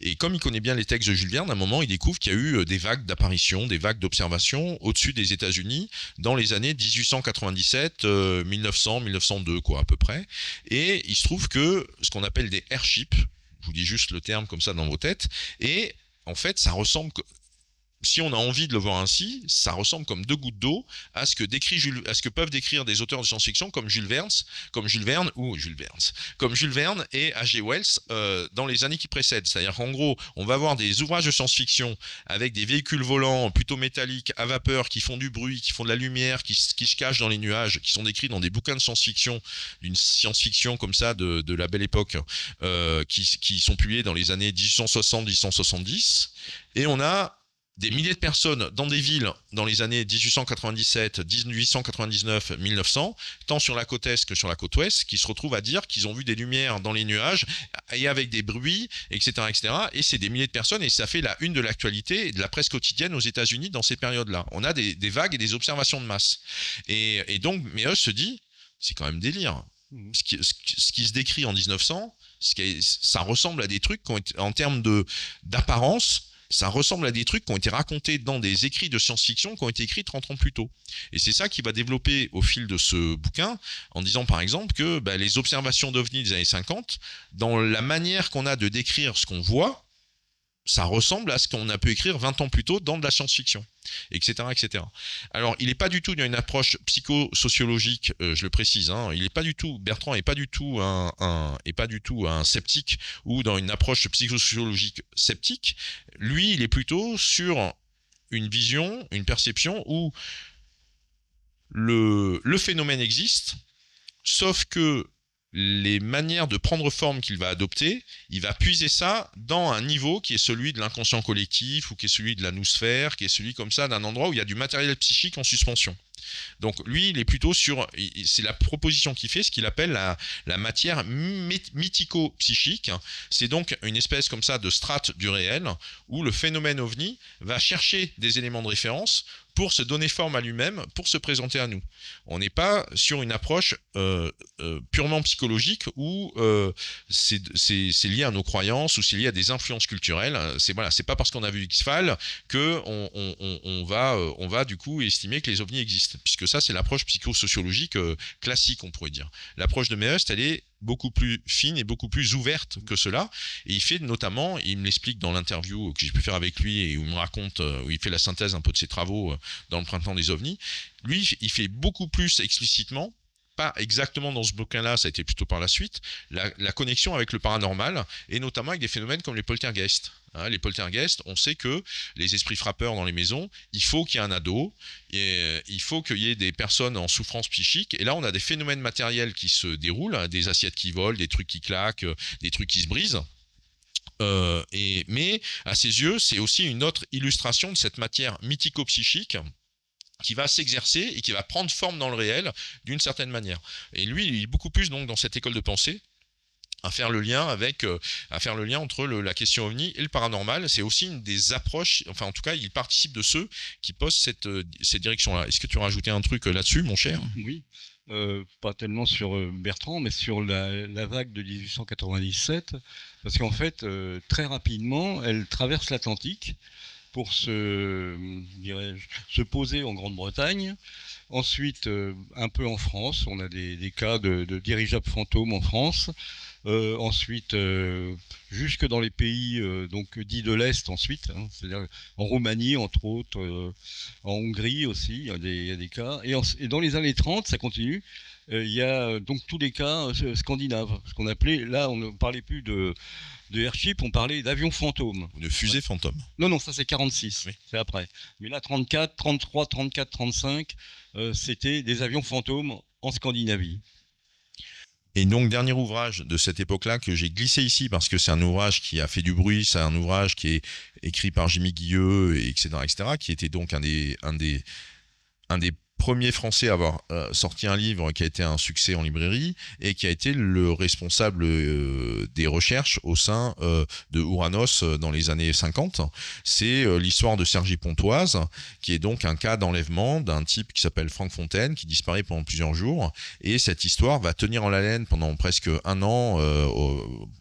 Et comme il connaît bien les textes de Jules Verne, à un moment, il découvre qu'il y a eu des vagues d'apparitions, des vagues d'observations au-dessus des États-Unis dans les années 1897, 1900, 1902, à peu près. Et il se trouve que ce qu'on appelle des airships, je vous dis juste le terme comme ça dans vos têtes, et en fait, ça ressemble, si on a envie de le voir ainsi, ça ressemble comme deux gouttes d'eau à ce que peuvent décrire des auteurs de science-fiction comme Jules Verne et H.G. Wells dans les années qui précèdent. C'est-à-dire qu'en gros, on va avoir des ouvrages de science-fiction avec des véhicules volants plutôt métalliques à vapeur qui font du bruit, qui font de la lumière, qui se cachent dans les nuages, qui sont décrits dans des bouquins de science-fiction, d'une science-fiction comme ça de la belle époque, qui sont publiés dans les années 1860-1870. Et on a des milliers de personnes dans des villes dans les années 1897, 1899, 1900, tant sur la côte est que sur la côte ouest, qui se retrouvent à dire qu'ils ont vu des lumières dans les nuages et avec des bruits, etc., etc. Et c'est des milliers de personnes et ça fait la une de l'actualité et de la presse quotidienne aux États-Unis dans ces périodes-là. On a des vagues et des observations de masse. Et donc, Meus se dit, c'est quand même délire. Ce qui se décrit en 1900, ça ressemble à des trucs qui ont été, en termes d'apparence, ça ressemble à des trucs qui ont été racontés dans des écrits de science-fiction qui ont été écrits 30 ans plus tôt. Et c'est ça qui va développer au fil de ce bouquin, en disant par exemple que les observations d'OVNI des années 50, dans la manière qu'on a de décrire ce qu'on voit, ça ressemble à ce qu'on a pu écrire 20 ans plus tôt dans de la science-fiction, etc., etc. Alors, il n'est pas du tout dans une approche psychosociologique, je le précise, Bertrand n'est pas du tout un sceptique ou dans une approche psychosociologique sceptique. Lui, il est plutôt sur une vision, une perception où le phénomène existe Sauf que les manières de prendre forme qu'il va adopter, il va puiser ça dans un niveau qui est celui de l'inconscient collectif ou qui est celui de la noosphère, qui est celui comme ça d'un endroit où il y a du matériel psychique en suspension. Donc lui, il est plutôt sur, c'est la proposition qu'il fait, ce qu'il appelle la matière mythico-psychique. C'est donc une espèce comme ça de strate du réel où le phénomène ovni va chercher des éléments de référence pour se donner forme à lui-même, pour se présenter à nous. On n'est pas sur une approche purement psychologique où c'est lié à nos croyances ou c'est lié à des influences culturelles. C'est pas parce qu'on a vu X-Files que on va du coup estimer que les ovnis existent, puisque ça c'est l'approche psychosociologique classique, on pourrait dire. L'approche de Meust, elle est beaucoup plus fine et beaucoup plus ouverte que cela, et il fait notamment, il me l'explique dans l'interview que j'ai pu faire avec lui et où il me raconte, où il fait la synthèse un peu de ses travaux dans le printemps des ovnis. Lui, il fait beaucoup plus explicitement, pas exactement dans ce bouquin-là, ça a été plutôt par la suite, la connexion avec le paranormal, et notamment avec des phénomènes comme les poltergeists. Hein, les poltergeists, on sait que les esprits frappeurs dans les maisons, il faut qu'il y ait un ado, et il faut qu'il y ait des personnes en souffrance psychique, et là on a des phénomènes matériels qui se déroulent, hein, des assiettes qui volent, des trucs qui claquent, des trucs qui se brisent. Mais à ses yeux, c'est aussi une autre illustration de cette matière mythico-psychique qui va s'exercer et qui va prendre forme dans le réel d'une certaine manière. Et lui, il est beaucoup plus donc dans cette école de pensée à faire le lien entre la question ovni et le paranormal. C'est aussi une des approches, enfin en tout cas, il participe de ceux qui posent cette direction-là. Est-ce que tu as rajouté un truc là-dessus, mon cher ? Oui. Pas tellement sur Bertrand, mais sur la vague de 1897, parce qu'en fait, très rapidement, elle traverse l'Atlantique pour se poser en Grande-Bretagne. Ensuite, un peu en France, on a des cas de dirigeables fantômes en France. Ensuite, jusque dans les pays donc dits de l'Est ensuite, hein, c'est-à-dire en Roumanie entre autres, en Hongrie aussi, il y a des cas. Et dans les années 30, ça continue. Il y a donc tous les cas scandinaves, ce qu'on appelait, là on ne parlait plus de airship, on parlait d'avions fantômes. De fusées fantômes. Non, ça c'est 46, oui. C'est après. Mais là 34, 33, 34, 35, c'était des avions fantômes en Scandinavie. Et donc, dernier ouvrage de cette époque-là que j'ai glissé ici parce que c'est un ouvrage qui a fait du bruit, c'est un ouvrage qui est écrit par Jimmy Guilleux, etc., qui était donc un des premier Français à avoir sorti un livre qui a été un succès en librairie et qui a été le responsable des recherches au sein de Ouranos dans les années 50. C'est l'histoire de Sergi Pontoise, qui est donc un cas d'enlèvement d'un type qui s'appelle Franck Fontaine, qui disparaît pendant plusieurs jours. Et cette histoire va tenir en haleine pendant presque un an.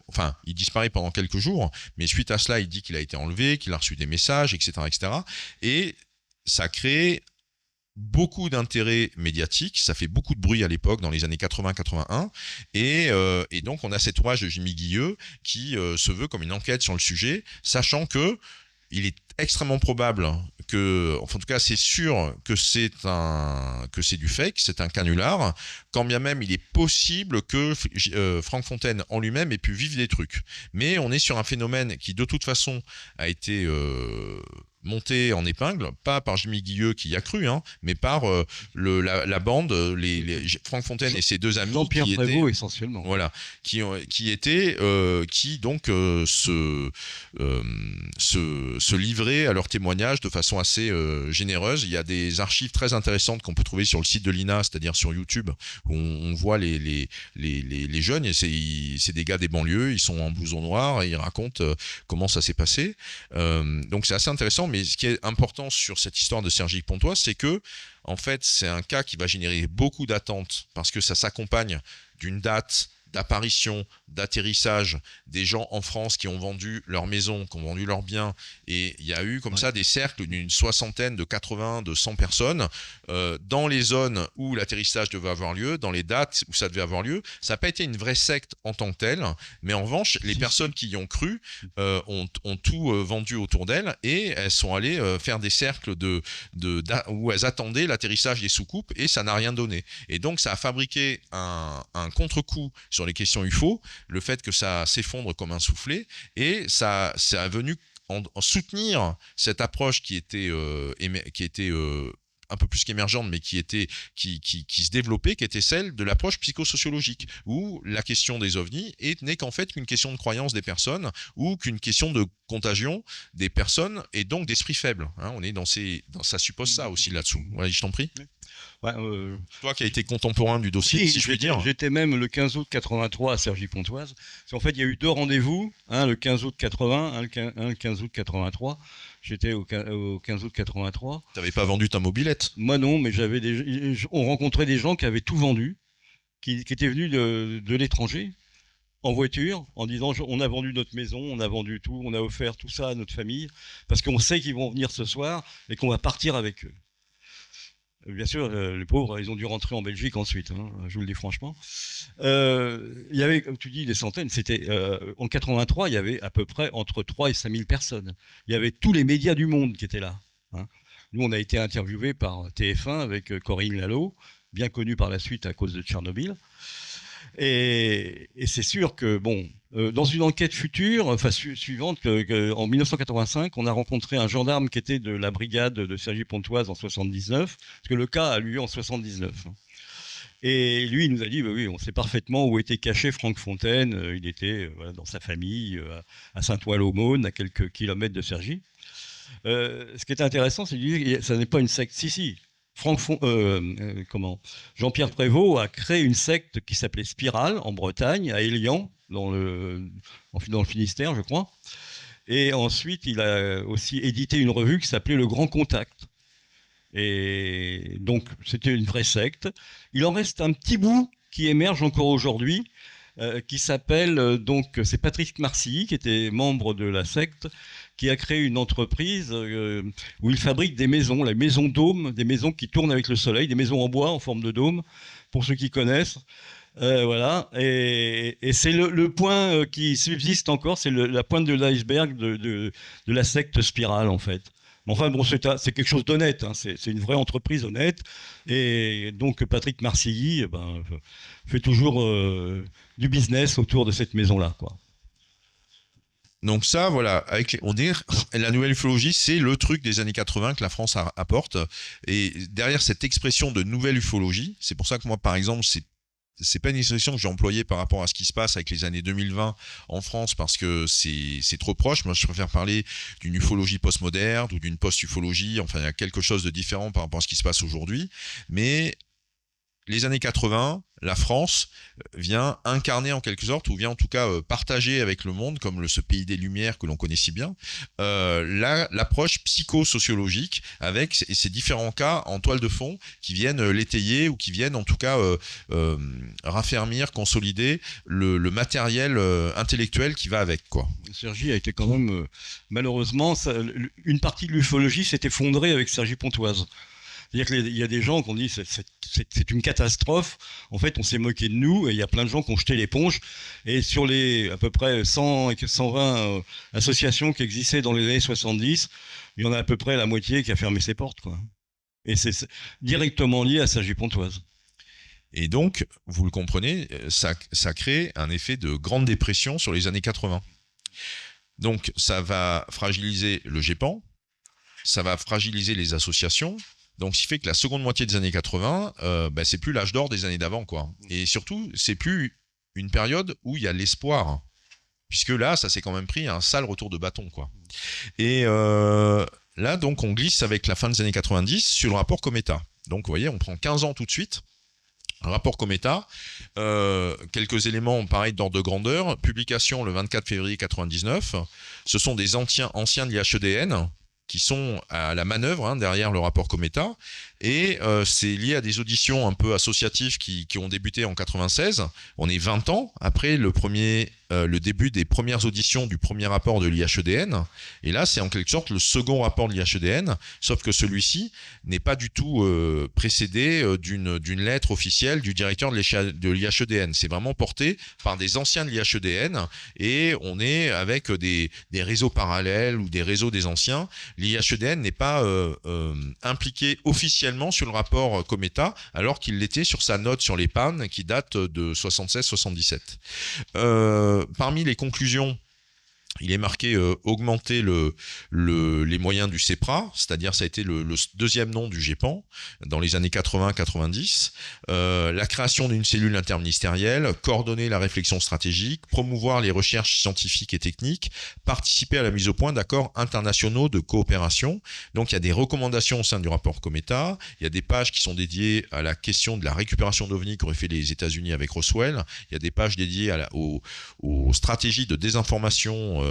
Enfin, il disparaît pendant quelques jours, mais suite à cela, il dit qu'il a été enlevé, qu'il a reçu des messages, etc., etc. Et ça crée beaucoup d'intérêt médiatique, ça fait beaucoup de bruit à l'époque dans les années 80-81 et donc on a cet ouvrage de Jimmy Guilleux qui se veut comme une enquête sur le sujet, sachant que il est extrêmement probable que, enfin en tout cas c'est sûr que c'est du fake, c'est un canular, quand bien même il est possible que Franck Fontaine en lui-même ait pu vivre des trucs. Mais on est sur un phénomène qui de toute façon a été monté en épingle, pas par Jimmy Guilleux qui y a cru, hein, mais par la bande, Franck Fontaine et ses deux amis. Jean-Pierre Prévost essentiellement. Voilà, qui donc se livraient à leurs témoignages de façon assez généreuse. Il y a des archives très intéressantes qu'on peut trouver sur le site de l'INA, c'est-à-dire sur YouTube, où on voit les jeunes, et c'est des gars des banlieues, ils sont en blouson noir et ils racontent comment ça s'est passé. Donc c'est assez intéressant, mais ce qui est important sur cette histoire de Sergi Pontoise, c'est que en fait c'est un cas qui va générer beaucoup d'attentes parce que ça s'accompagne d'une date d'apparition, d'atterrissage des gens en France qui ont vendu leur maison, qui ont vendu leurs biens, et il y a eu comme ça des cercles d'une soixantaine, de 80, de 100 personnes dans les zones où l'atterrissage devait avoir lieu, dans les dates où ça devait avoir lieu. Ça n'a pas été une vraie secte en tant que telle, mais en revanche, les personnes qui y ont cru ont tout vendu autour d'elles, et elles sont allées faire des cercles où elles attendaient l'atterrissage des soucoupes, et ça n'a rien donné. Et donc ça a fabriqué un contre-coup sur les questions UFO, le fait que ça s'effondre comme un soufflet, et ça a venu en soutenir cette approche qui était un peu plus qu'émergente, mais qui se développait, qui était celle de l'approche psychosociologique, où la question des ovnis n'est qu'en fait qu'une question de croyance des personnes ou qu'une question de contagion des personnes et donc d'esprit faible. Hein, on est ça suppose ça aussi là-dessous. Ouais, je t'en prie. Ouais, Toi qui as été contemporain du dossier, si je puis dire. J'étais même le 15 août 83 à Cergy-Pontoise. En fait, il y a eu 2 rendez-vous, le 15 août 80, le 15 août 83. J'étais au 15 août 83. T'avais pas vendu ta mobilette? Moi non, mais on rencontrait des gens qui avaient tout vendu, qui étaient venus de l'étranger, en voiture, en disant on a vendu notre maison, on a vendu tout, on a offert tout ça à notre famille, parce qu'on sait qu'ils vont venir ce soir et qu'on va partir avec eux. Bien sûr, les pauvres, ils ont dû rentrer en Belgique ensuite, hein, je vous le dis franchement. Il y avait, comme tu dis, des centaines. C'était en 83, il y avait à peu près entre 3 et 5 000 personnes. Il y avait tous les médias du monde qui étaient là. Hein. Nous, on a été interviewés par TF1 avec Corinne Lalo, bien connue par la suite à cause de Tchernobyl. Et c'est sûr que, bon, dans une enquête future, suivante, en 1985, on a rencontré un gendarme qui était de la brigade de Cergy-Pontoise en 79, parce que le cas a eu lieu en 79. Et lui, il nous a dit, bah oui, on sait parfaitement où était caché Franck Fontaine. Il était dans sa famille, à Saint-Ouen-l'Aumône, à quelques kilomètres de Cergy. Ce qui est intéressant, c'est que ça n'est pas une secte. Si. Jean-Pierre Prévost a créé une secte qui s'appelait Spirale en Bretagne, à Élian, dans le Finistère, je crois. Et ensuite, il a aussi édité une revue qui s'appelait Le Grand Contact. Et donc, c'était une vraie secte. Il en reste un petit bout qui émerge encore aujourd'hui, qui s'appelle, c'est Patrick Marcilly, qui était membre de la secte, qui a créé une entreprise où il fabrique des maisons, les maisons dômes, des maisons qui tournent avec le soleil, des maisons en bois en forme de dôme, pour ceux qui connaissent. Voilà. Et c'est le point qui subsiste encore, c'est la pointe de l'iceberg de la secte Spirale, en fait. Mais enfin, bon, c'est quelque chose d'honnête, hein. C'est une vraie entreprise honnête. Et donc, Patrick Marcilly fait toujours du business autour de cette maison-là, quoi. Donc ça, voilà, la nouvelle ufologie, c'est le truc des années 80 que la France apporte. Et derrière cette expression de nouvelle ufologie, c'est pour ça que moi, par exemple, c'est pas une expression que j'ai employée par rapport à ce qui se passe avec les années 2020 en France, parce que c'est trop proche. Moi, je préfère parler d'une ufologie postmoderne ou d'une post-ufologie. Enfin, il y a quelque chose de différent par rapport à ce qui se passe aujourd'hui. Mais les années 80, la France vient incarner en quelque sorte, ou vient en tout cas partager avec le monde, comme ce pays des Lumières que l'on connaît si bien, l'approche psychosociologique avec ces différents cas en toile de fond qui viennent l'étayer ou qui viennent en tout cas raffermir, consolider le matériel intellectuel qui va avec, quoi. Cergy a été quand même, malheureusement, une partie de l'ufologie s'est effondrée avec Cergy-Pontoise. C'est-à-dire qu'il y a des gens qui ont dit c'est une catastrophe. En fait, on s'est moqué de nous et il y a plein de gens qui ont jeté l'éponge. Et sur les à peu près 100 et 120 associations qui existaient dans les années 70, il y en a à peu près la moitié qui a fermé ses portes, quoi. Et c'est directement lié à Cergy-Pontoise. Et donc, vous le comprenez, ça crée un effet de grande dépression sur les années 80. Donc, ça va fragiliser le GEPAN, ça va fragiliser les associations. Donc, ce qui fait que la seconde moitié des années 80, c'est plus l'âge d'or des années d'avant, quoi. Et surtout, c'est plus une période où il y a l'espoir, puisque là, ça s'est quand même pris un sale retour de bâton, quoi. Et là, donc, on glisse avec la fin des années 90 sur le rapport Cometa. Donc, vous voyez, on prend 15 ans tout de suite. Rapport Cometa, quelques éléments pareils d'ordre de grandeur. Publication le 24 février 99. Ce sont des anciens de l'IHEDN qui sont à la manœuvre derrière le rapport Cometa, et c'est lié à des auditions un peu associatives qui ont débuté en 96. On est 20 ans après le début des premières auditions du premier rapport de l'IHEDN, et là c'est en quelque sorte le second rapport de l'IHEDN, sauf que celui-ci n'est pas du tout précédé d'une lettre officielle du directeur de l'IHEDN. C'est vraiment porté par des anciens de l'IHEDN, et on est avec des réseaux parallèles ou des réseaux des anciens. L'IHEDN n'est pas impliqué officiellement sur le rapport Cometa, alors qu'il l'était sur sa note sur les pannes qui date de 76-77. Parmi les conclusions Il est marqué augmenter les moyens du CEPRA, c'est-à-dire ça a été le deuxième nom du GEPAN dans les années 80-90. La création d'une cellule interministérielle, coordonner la réflexion stratégique, promouvoir les recherches scientifiques et techniques, participer à la mise au point d'accords internationaux de coopération. Donc il y a des recommandations au sein du rapport Cometa, il y a des pages qui sont dédiées à la question de la récupération d'OVNI qu'auraient fait les États-Unis avec Roswell, il y a des pages dédiées aux stratégies de désinformation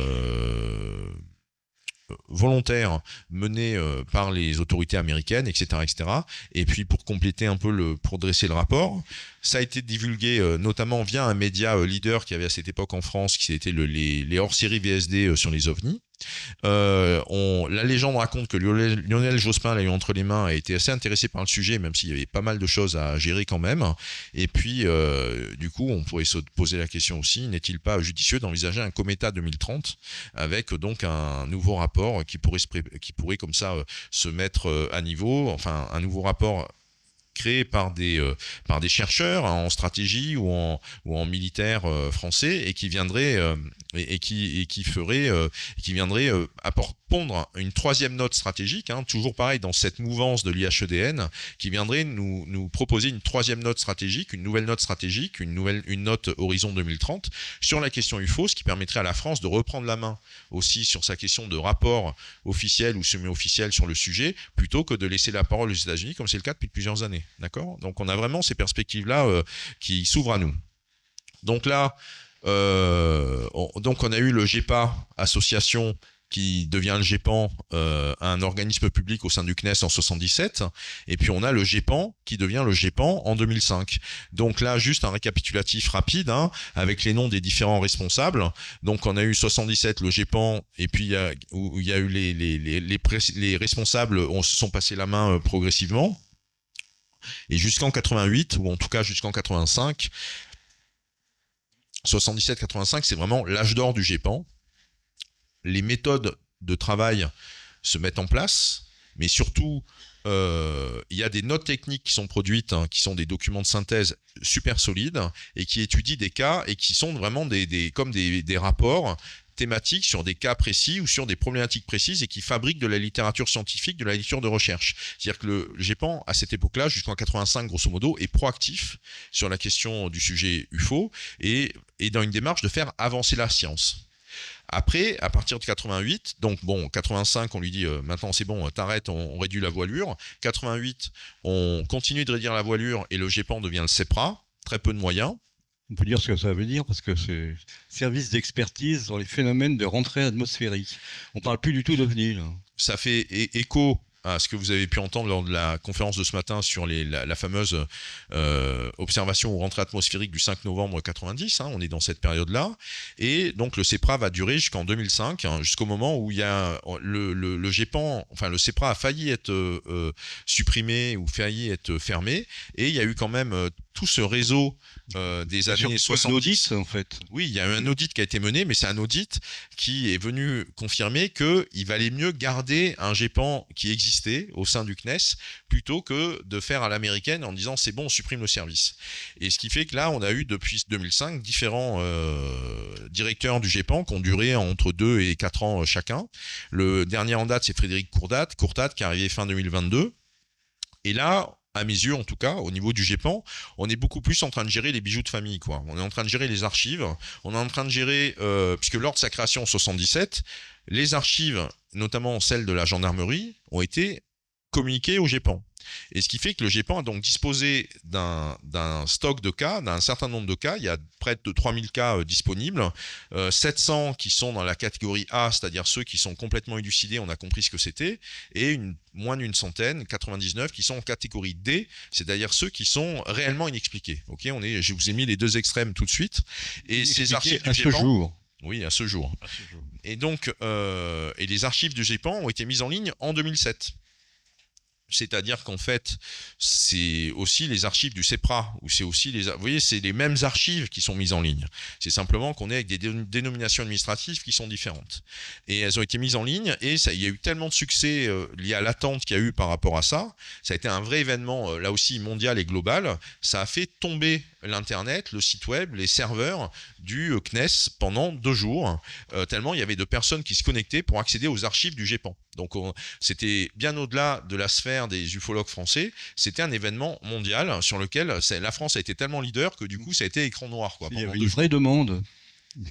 volontaires menées par les autorités américaines, etc., etc. Et puis pour compléter un peu pour dresser le rapport, ça a été divulgué notamment via un média leader qui avait à cette époque en France, qui était les hors-séries VSD sur les ovnis. La légende raconte que Lionel Jospin l'a eu entre les mains, a été assez intéressé par le sujet, même s'il y avait pas mal de choses à gérer quand même. Et puis, du coup, on pourrait se poser la question aussi, n'est-il pas judicieux d'envisager un Cometa 2030 avec donc un nouveau rapport qui pourrait comme ça se mettre à niveau, enfin un nouveau rapport créé par des chercheurs en stratégie ou en militaire français et qui viendrait qui viendrait pondre une troisième note stratégique, toujours pareil dans cette mouvance de l'IHEDN, qui viendrait nous proposer une troisième note stratégique, une nouvelle note stratégique, une note horizon 2030 sur la question UFO, ce qui permettrait à la France de reprendre la main aussi sur sa question de rapport officiel ou semi-officiel sur le sujet, plutôt que de laisser la parole aux États-Unis comme c'est le cas depuis plusieurs années. D'accord ? Donc on a vraiment ces perspectives-là qui s'ouvrent à nous. Donc là, donc on a eu le GEPA, association qui devient le GEPAN, un organisme public au sein du CNES en 77, et puis on a le GEPAN qui devient le GEPAN en 2005. Donc là, juste un récapitulatif rapide, avec les noms des différents responsables. Donc on a eu 77 le GEPAN, et puis il y a eu les responsables se sont passés la main progressivement, et jusqu'en 88, ou en tout cas jusqu'en 85, 77-85, c'est vraiment l'âge d'or du GEPAN. Les méthodes de travail se mettent en place, mais surtout, il y a des notes techniques qui sont produites, qui sont des documents de synthèse super solides, et qui étudient des cas, et qui sont vraiment comme des rapports thématiques sur des cas précis ou sur des problématiques précises, et qui fabriquent de la littérature scientifique, de la littérature de recherche. C'est-à-dire que le GEPAN, à cette époque-là, jusqu'en 85, grosso modo, est proactif sur la question du sujet UFO, et dans une démarche de faire avancer la science. Après, à partir de 88, donc bon, 85, on lui dit maintenant c'est bon, t'arrêtes, on réduit la voilure. 88, on continue de réduire la voilure et le GEPAN devient le CEPRA, très peu de moyens. On peut dire ce que ça veut dire parce que c'est service d'expertise dans les phénomènes de rentrée atmosphérique. On parle plus du tout d'OVNI là. Ça fait écho à ce que vous avez pu entendre lors de la conférence de ce matin sur la fameuse observation ou rentrée atmosphérique du 5 novembre 90, on est dans cette période-là, et donc le CEPRA va durer jusqu'en 2005, jusqu'au moment où il y a le GEPAN, enfin le CEPRA a failli être supprimé ou failli être fermé, et il y a eu quand même tout ce réseau des années 70. Un audit, en fait. Oui, il y a eu un audit qui a été mené, mais c'est un audit qui est venu confirmer qu'il valait mieux garder un GEPAN qui existait au sein du CNES plutôt que de faire à l'américaine en disant c'est bon, on supprime le service. Et ce qui fait que là, on a eu depuis 2005 différents directeurs du GEPAN qui ont duré entre 2 et 4 ans chacun. Le dernier en date, c'est Frédéric Courtat qui est arrivé fin 2022. Et là, à mes yeux en tout cas, au niveau du GEPAN, on est beaucoup plus en train de gérer les bijoux de famille, quoi. On est en train de gérer les archives, on est en train de gérer, puisque lors de sa création en 77, les archives, notamment celles de la gendarmerie, ont été communiquées au GEPAN. Et ce qui fait que le GEPAN a donc disposé d'un stock de cas, d'un certain nombre de cas. Il y a près de 3000 cas disponibles, 700 qui sont dans la catégorie A, c'est-à-dire ceux qui sont complètement élucidés, on a compris ce que c'était, et moins d'une centaine, 99, qui sont en catégorie D, c'est-à-dire ceux qui sont réellement inexpliqués. Okay, je vous ai mis les deux extrêmes tout de suite. Et ces archives du GEPAN, oui, à ce jour. Et donc, et les archives du GEPAN ont été mises en ligne en 2007. C'est-à-dire qu'en fait, c'est aussi les archives du CEPRA, ou c'est aussi vous voyez, c'est les mêmes archives qui sont mises en ligne. C'est simplement qu'on est avec des dénominations administratives qui sont différentes. Et elles ont été mises en ligne, et il y a eu tellement de succès lié à l'attente qu'il y a eu par rapport à ça. Ça a été un vrai événement, là aussi, mondial et global. Ça a fait tomber l'internet, le site web, les serveurs du CNES pendant 2 jours, tellement il y avait de personnes qui se connectaient pour accéder aux archives du GEPAN. Donc c'était bien au-delà de la sphère des ufologues français, c'était un événement mondial sur lequel la France a été tellement leader que du coup ça a été écran noir. Il y avait une vraie demande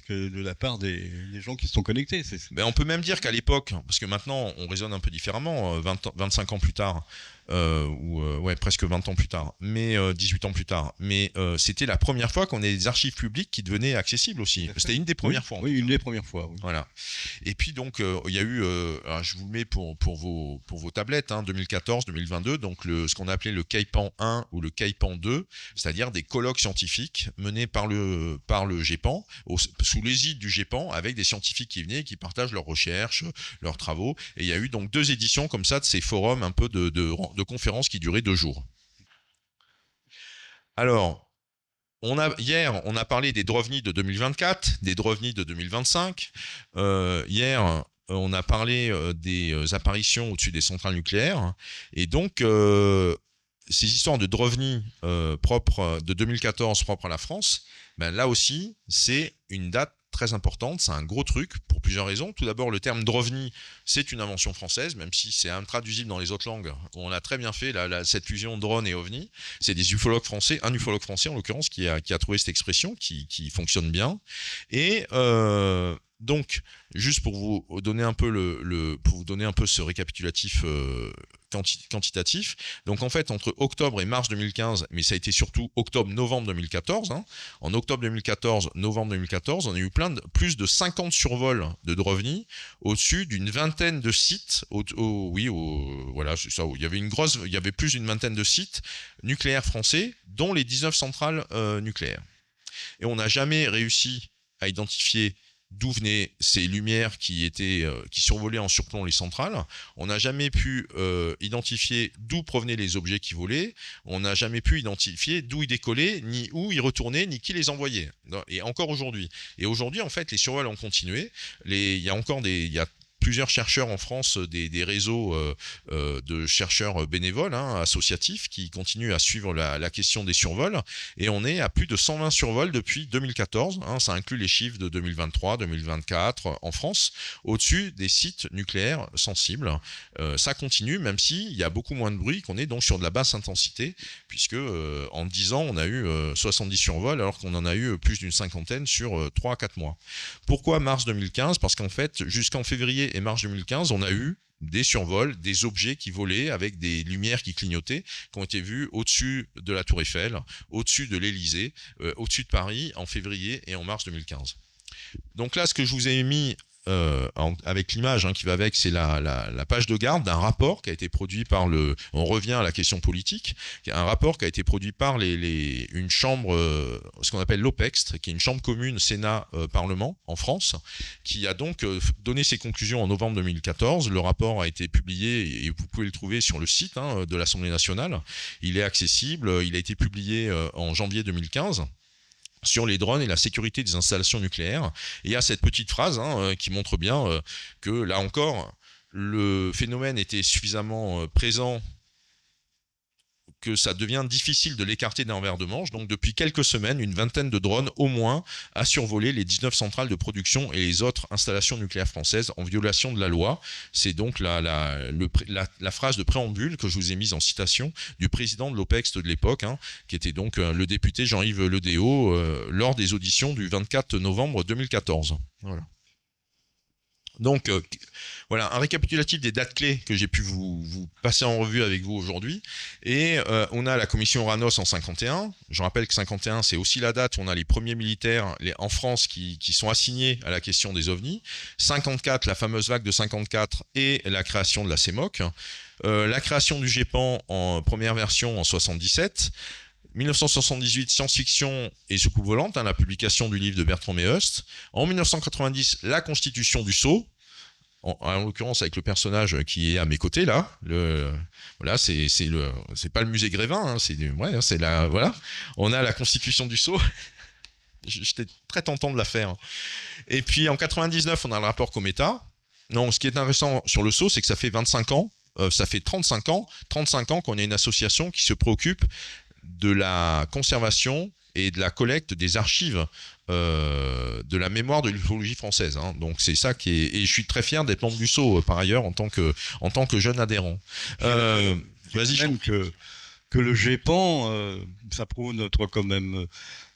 de la part des gens qui se sont connectés. Ben, on peut même dire qu'à l'époque, parce que maintenant on raisonne un peu différemment, 25 ans plus tard, ouais, presque 20 ans plus tard, mais 18 ans plus tard, mais c'était la première fois qu'on ait des archives publiques qui devenaient accessibles aussi. C'était une des premières fois. Oui, une des premières fois. Oui. Voilà. Et puis donc il y a eu, alors je vous le mets pour vos tablettes, 2014-2022, donc ce qu'on appelait le CAIPAN 1 ou le CAIPAN 2, c'est-à-dire des colloques scientifiques menés par le GEPAN, sous l'égide du GEPAN, avec des scientifiques qui venaient et qui partagent leurs recherches, leurs travaux. Et il y a eu donc 2 éditions comme ça de ces forums un peu de conférences qui duraient 2 jours. Alors, hier, on a parlé des Drovni de 2024, des Drovni de 2025. Hier, on a parlé des apparitions au-dessus des centrales nucléaires. Et donc, ces histoires de Drovni propres de 2014, propres à la France, ben là aussi, c'est une date très importante, c'est un gros truc pour plusieurs raisons. Tout d'abord, le terme Drovni, c'est une invention française, même si c'est intraduisible dans les autres langues. On a très bien fait cette fusion drone et ovni. C'est des ufologues français, un ufologue français en l'occurrence, qui a trouvé cette expression, qui fonctionne bien. Et donc, juste pour vous donner un peu pour vous donner un peu ce récapitulatif quantitatif. Donc en fait, entre octobre et mars 2015, mais ça a été surtout octobre-novembre 2014, en octobre 2014, novembre 2014, on a eu plus de 50 survols de Drovni au-dessus d'une vingtaine de sites. Voilà, c'est ça. Il y avait plus d'une vingtaine de sites nucléaires français, dont les 19 centrales nucléaires. Et on n'a jamais réussi à identifier d'où venaient ces lumières qui survolaient en surplomb les centrales. On n'a jamais pu identifier d'où provenaient les objets qui volaient. On n'a jamais pu identifier d'où ils décollaient, ni où ils retournaient, ni qui les envoyait. Et encore aujourd'hui. Et aujourd'hui, en fait, les survols ont continué. Il y a plusieurs chercheurs en France, des réseaux de chercheurs bénévoles, associatifs, qui continuent à suivre la question des survols. Et on est à plus de 120 survols depuis 2014. Ça inclut les chiffres de 2023, 2024 en France, au-dessus des sites nucléaires sensibles. Ça continue, même s'il y a beaucoup moins de bruit, qu'on est donc sur de la basse intensité, puisque en 10 ans, on a eu 70 survols, alors qu'on en a eu plus d'une cinquantaine sur 3 à 4 mois. Pourquoi mars 2015 ? Parce qu'en fait, jusqu'en février et mars 2015, on a eu des survols, des objets qui volaient avec des lumières qui clignotaient, qui ont été vus au-dessus de la Tour Eiffel, au-dessus de l'Élysée, au-dessus de Paris en février et en mars 2015. Donc là, ce que je vous ai mis avec l'image qui va avec, c'est la page de garde d'un rapport qui a été produit par on revient à la question politique, un rapport qui a été produit par une chambre, ce qu'on appelle l'OPEXT, qui est une chambre commune Sénat-Parlement en France, qui a donc donné ses conclusions en novembre 2014. Le rapport a été publié et vous pouvez le trouver sur le site de l'Assemblée nationale. Il est accessible, il a été publié en janvier 2015. Sur les drones et la sécurité des installations nucléaires. Et il y a cette petite phrase qui montre bien que, là encore, le phénomène était suffisamment présent que ça devient difficile de l'écarter d'un revers de manche. Donc depuis quelques semaines, une vingtaine de drones au moins a survolé les 19 centrales de production et les autres installations nucléaires françaises en violation de la loi. C'est donc la phrase de préambule que je vous ai mise en citation du président de l'OPEXT de l'époque, qui était donc le député Jean-Yves Le Déaut lors des auditions du 24 novembre 2014. Voilà. Donc voilà un récapitulatif des dates clés que j'ai pu vous passer en revue avec vous aujourd'hui. Et on a la commission Uranos en 51. Je rappelle que 51 c'est aussi la date où on a les premiers militaires en France qui sont assignés à la question des ovnis. 54, la fameuse vague de 54 et la création de la CEMOC. La création du GEPAN en première version en 77. 1978, science-fiction et soucoupe volante, la publication du livre de Bertrand Meust. En 1990, la constitution du Sceau, en l'occurrence avec le personnage qui est à mes côtés là. Voilà, c'est pas le musée Grévin, voilà. On a la constitution du Sceau. J'étais très tentant de la faire. Et puis en 99, on a le rapport Cometa. Non, ce qui est intéressant sur le Sceau, c'est que ça fait 25 ans, ça fait 35 ans qu'on a une association qui se préoccupe de la conservation et de la collecte des archives de la mémoire de l'ufologie française. Hein. Donc c'est ça qui est... Et je suis très fier d'être membre du Sceau, par ailleurs, en tant que jeune adhérent. Vas-y, même que le GEPAN, ça prouve quand même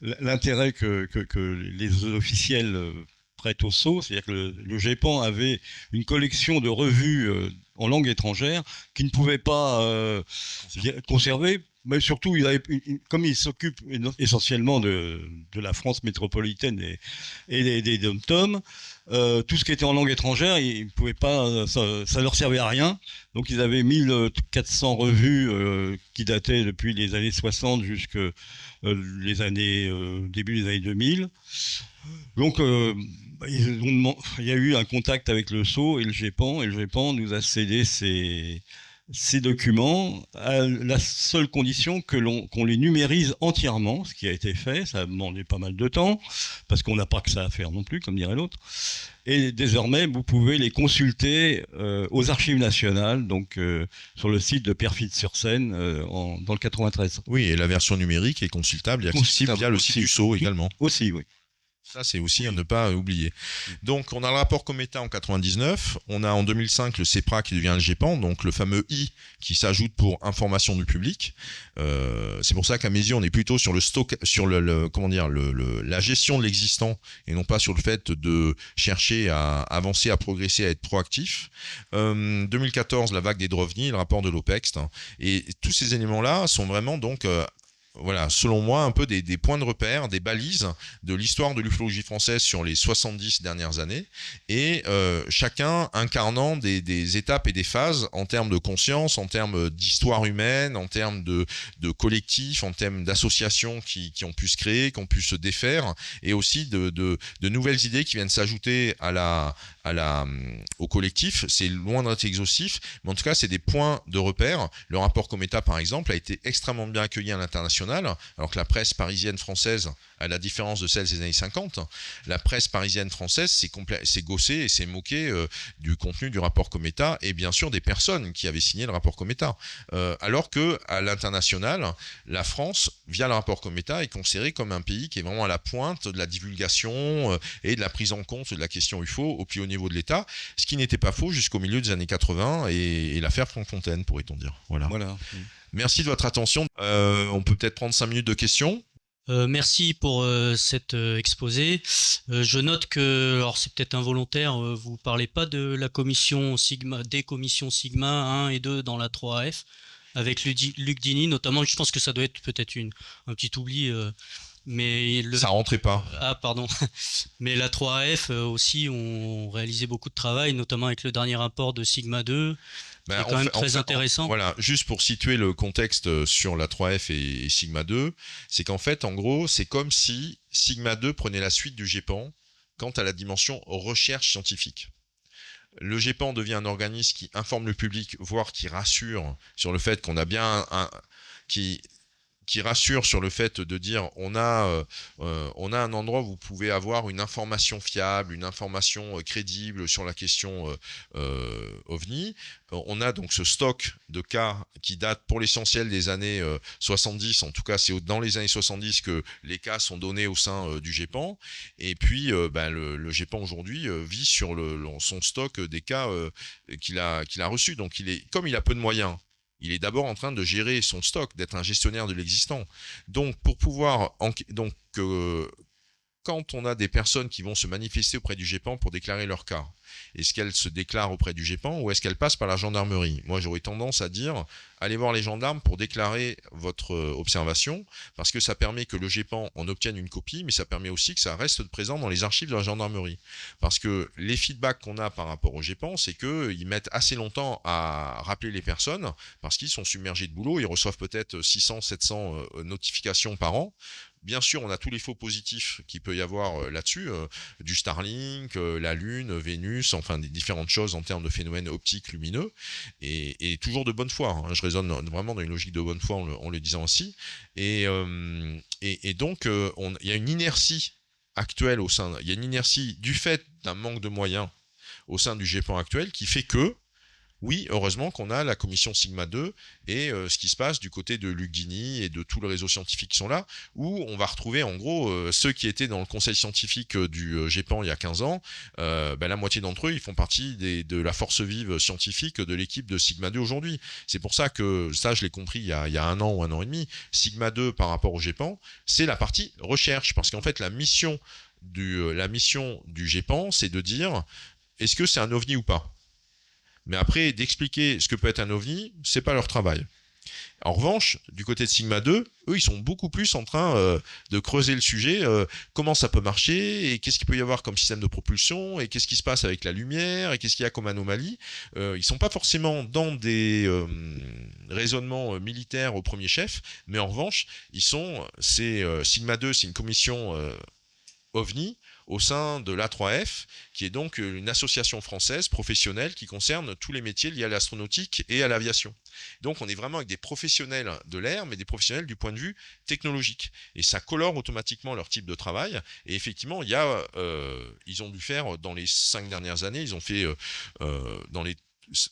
l'intérêt que les officiels prêtent au Sceau, c'est-à-dire que le GEPAN avait une collection de revues en langue étrangère qu'il ne pouvait pas conserver. Mais surtout, comme il s'occupe essentiellement de la France métropolitaine et des dom-toms, tout ce qui était en langue étrangère, ils pouvaient pas, ça leur servait à rien. Donc ils avaient 1400 revues qui dataient depuis les années 60 jusqu'à début des années 2000. Donc il y a eu un contact avec le Sceau et le GEPAN nous a cédé ces documents à la seule condition qu'on les numérise entièrement, ce qui a été fait. Ça a demandé pas mal de temps, parce qu'on n'a pas que ça à faire non plus, comme dirait l'autre. Et désormais, vous pouvez les consulter aux Archives nationales, donc sur le site de Perfit-sur-Seine, dans le 93. Oui, et la version numérique est consultable et accessible via le site du Sceau également. Aussi, oui. Ça, c'est aussi à ne pas oublier. Donc, on a le rapport Cometa en 99. On a en 2005 le CEPRA qui devient le GEPAN, donc le fameux I qui s'ajoute pour information du public. C'est pour ça qu'à mes yeux, on est plutôt sur la gestion de l'existant et non pas sur le fait de chercher à avancer, à progresser, à être proactif. 2014, la vague des Drovny, le rapport de l'OPEX. Et tous ces éléments-là sont vraiment donc voilà, selon moi, un peu des points de repère, des balises de l'histoire de l'ufologie française sur les 70 dernières années, et chacun incarnant des étapes et des phases en termes de conscience, en termes d'histoire humaine, en termes de collectifs, en termes d'associations qui ont pu se créer, qui ont pu se défaire, et aussi de nouvelles idées qui viennent s'ajouter au collectif. C'est loin d'être exhaustif, mais en tout cas, c'est des points de repère. Le rapport Cometa, par exemple, a été extrêmement bien accueilli à l'international, alors que la presse parisienne française, à la différence de celle des années 50, la presse parisienne française s'est gossée et s'est moquée du contenu du rapport Cometa et bien sûr des personnes qui avaient signé le rapport Cometa. Alors que à l'international, la France, via le rapport Cometa, est considérée comme un pays qui est vraiment à la pointe de la divulgation et de la prise en compte de la question UFO au plus haut niveau de l'État, ce qui n'était pas faux jusqu'au milieu des années 80 et l'affaire Franck-Fontaine, pourrait-on dire. Voilà. Merci de votre attention. On peut peut-être prendre 5 minutes de questions. Merci pour cet exposé. Je note que, alors c'est peut-être involontaire, vous parlez pas de la commission Sigma, des commissions Sigma 1 et 2 dans la 3AF, avec Luc Dini notamment. Je pense que ça doit être peut-être un petit oubli. Mais ça rentrait pas. Ah pardon. Mais la 3AF aussi ont réalisé beaucoup de travail, notamment avec le dernier rapport de Sigma 2. C'est quand même très intéressant. Voilà, juste pour situer le contexte sur la 3F et Sigma 2, c'est qu'en fait, en gros, c'est comme si Sigma 2 prenait la suite du GEPAN quant à la dimension recherche scientifique. Le GEPAN devient un organisme qui informe le public, voire qui rassure sur le fait qu'on a bien qui rassure sur le fait de dire on a un endroit où vous pouvez avoir une information fiable, une information crédible sur la question OVNI. On a donc ce stock de cas qui date pour l'essentiel des années 70, en tout cas c'est dans les années 70 que les cas sont donnés au sein du GEPAN, et puis le GEPAN aujourd'hui vit sur son stock des cas qu'il a reçus. Donc comme il a peu de moyens, il est d'abord en train de gérer son stock, d'être un gestionnaire de l'existant. Donc, pour pouvoir... quand on a des personnes qui vont se manifester auprès du GEPAN pour déclarer leur cas, est-ce qu'elles se déclarent auprès du GEPAN ou est-ce qu'elles passent par la gendarmerie? Moi, j'aurais tendance à dire, allez voir les gendarmes pour déclarer votre observation, parce que ça permet que le GEPAN en obtienne une copie, mais ça permet aussi que ça reste présent dans les archives de la gendarmerie. Parce que les feedbacks qu'on a par rapport au GEPAN, c'est qu'ils mettent assez longtemps à rappeler les personnes, parce qu'ils sont submergés de boulot, ils reçoivent peut-être 600, 700 notifications par an. Bien sûr, on a tous les faux positifs qu'il peut y avoir là-dessus, du Starlink, la Lune, Vénus, enfin des différentes choses en termes de phénomènes optiques lumineux, et toujours de bonne foi. Hein. Je raisonne vraiment dans une logique de bonne foi en le disant ainsi. Et donc, il y a une inertie actuelle il y a une inertie du fait d'un manque de moyens au sein du GEPAN actuel qui fait que Oui, heureusement qu'on a la commission Sigma 2 et ce qui se passe du côté de Luc Dini et de tout le réseau scientifique qui sont là, où on va retrouver en gros ceux qui étaient dans le conseil scientifique du GEPAN il y a 15 ans, la moitié d'entre eux, ils font partie de la force vive scientifique de l'équipe de Sigma 2 aujourd'hui. C'est pour ça que, ça je l'ai compris il y a 1 an ou 1 an et demi, Sigma 2 par rapport au GEPAN, c'est la partie recherche, parce qu'en fait la mission du GEPAN, c'est de dire est-ce que c'est un ovni ou pas. Mais après, d'expliquer ce que peut être un ovni, c'est pas leur travail. En revanche, du côté de Sigma 2, eux, ils sont beaucoup plus en train de creuser le sujet, comment ça peut marcher, et qu'est-ce qu'il peut y avoir comme système de propulsion, et qu'est-ce qui se passe avec la lumière, et qu'est-ce qu'il y a comme anomalie. Ils sont pas forcément dans des raisonnements militaires au premier chef, mais en revanche, Sigma 2, c'est une commission OVNI au sein de l'A3F, qui est donc une association française professionnelle qui concerne tous les métiers liés à l'astronautique et à l'aviation. Donc on est vraiment avec des professionnels de l'air, mais des professionnels du point de vue technologique. Et ça colore automatiquement leur type de travail. Et effectivement, ils ont dû faire, dans les 5 dernières années, ils ont fait dans les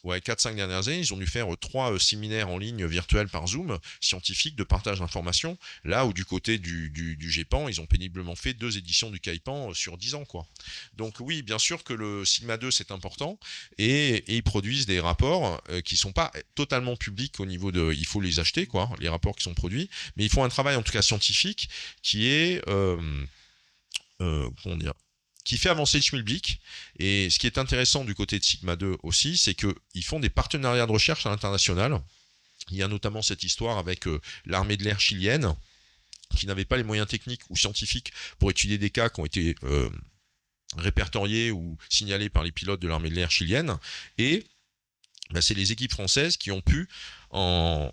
4-5 dernières années, ils ont dû faire 3 séminaires en ligne virtuels par Zoom, scientifiques, de partage d'informations, là où du côté du GEPAN, ils ont péniblement fait 2 éditions du CAIPAN sur 10 ans, quoi. Donc oui, bien sûr que le Sigma 2, c'est important, et ils produisent des rapports qui sont pas totalement publics au niveau de... Il faut les acheter, quoi, les rapports qui sont produits, mais ils font un travail, en tout cas scientifique, qui est... comment dire, qui fait avancer le schmilblick. Et ce qui est intéressant du côté de Sigma 2 aussi, c'est qu'ils font des partenariats de recherche à l'international. Il y a notamment cette histoire avec l'armée de l'air chilienne, qui n'avait pas les moyens techniques ou scientifiques pour étudier des cas qui ont été répertoriés ou signalés par les pilotes de l'armée de l'air chilienne. Et c'est les équipes françaises qui ont pu, en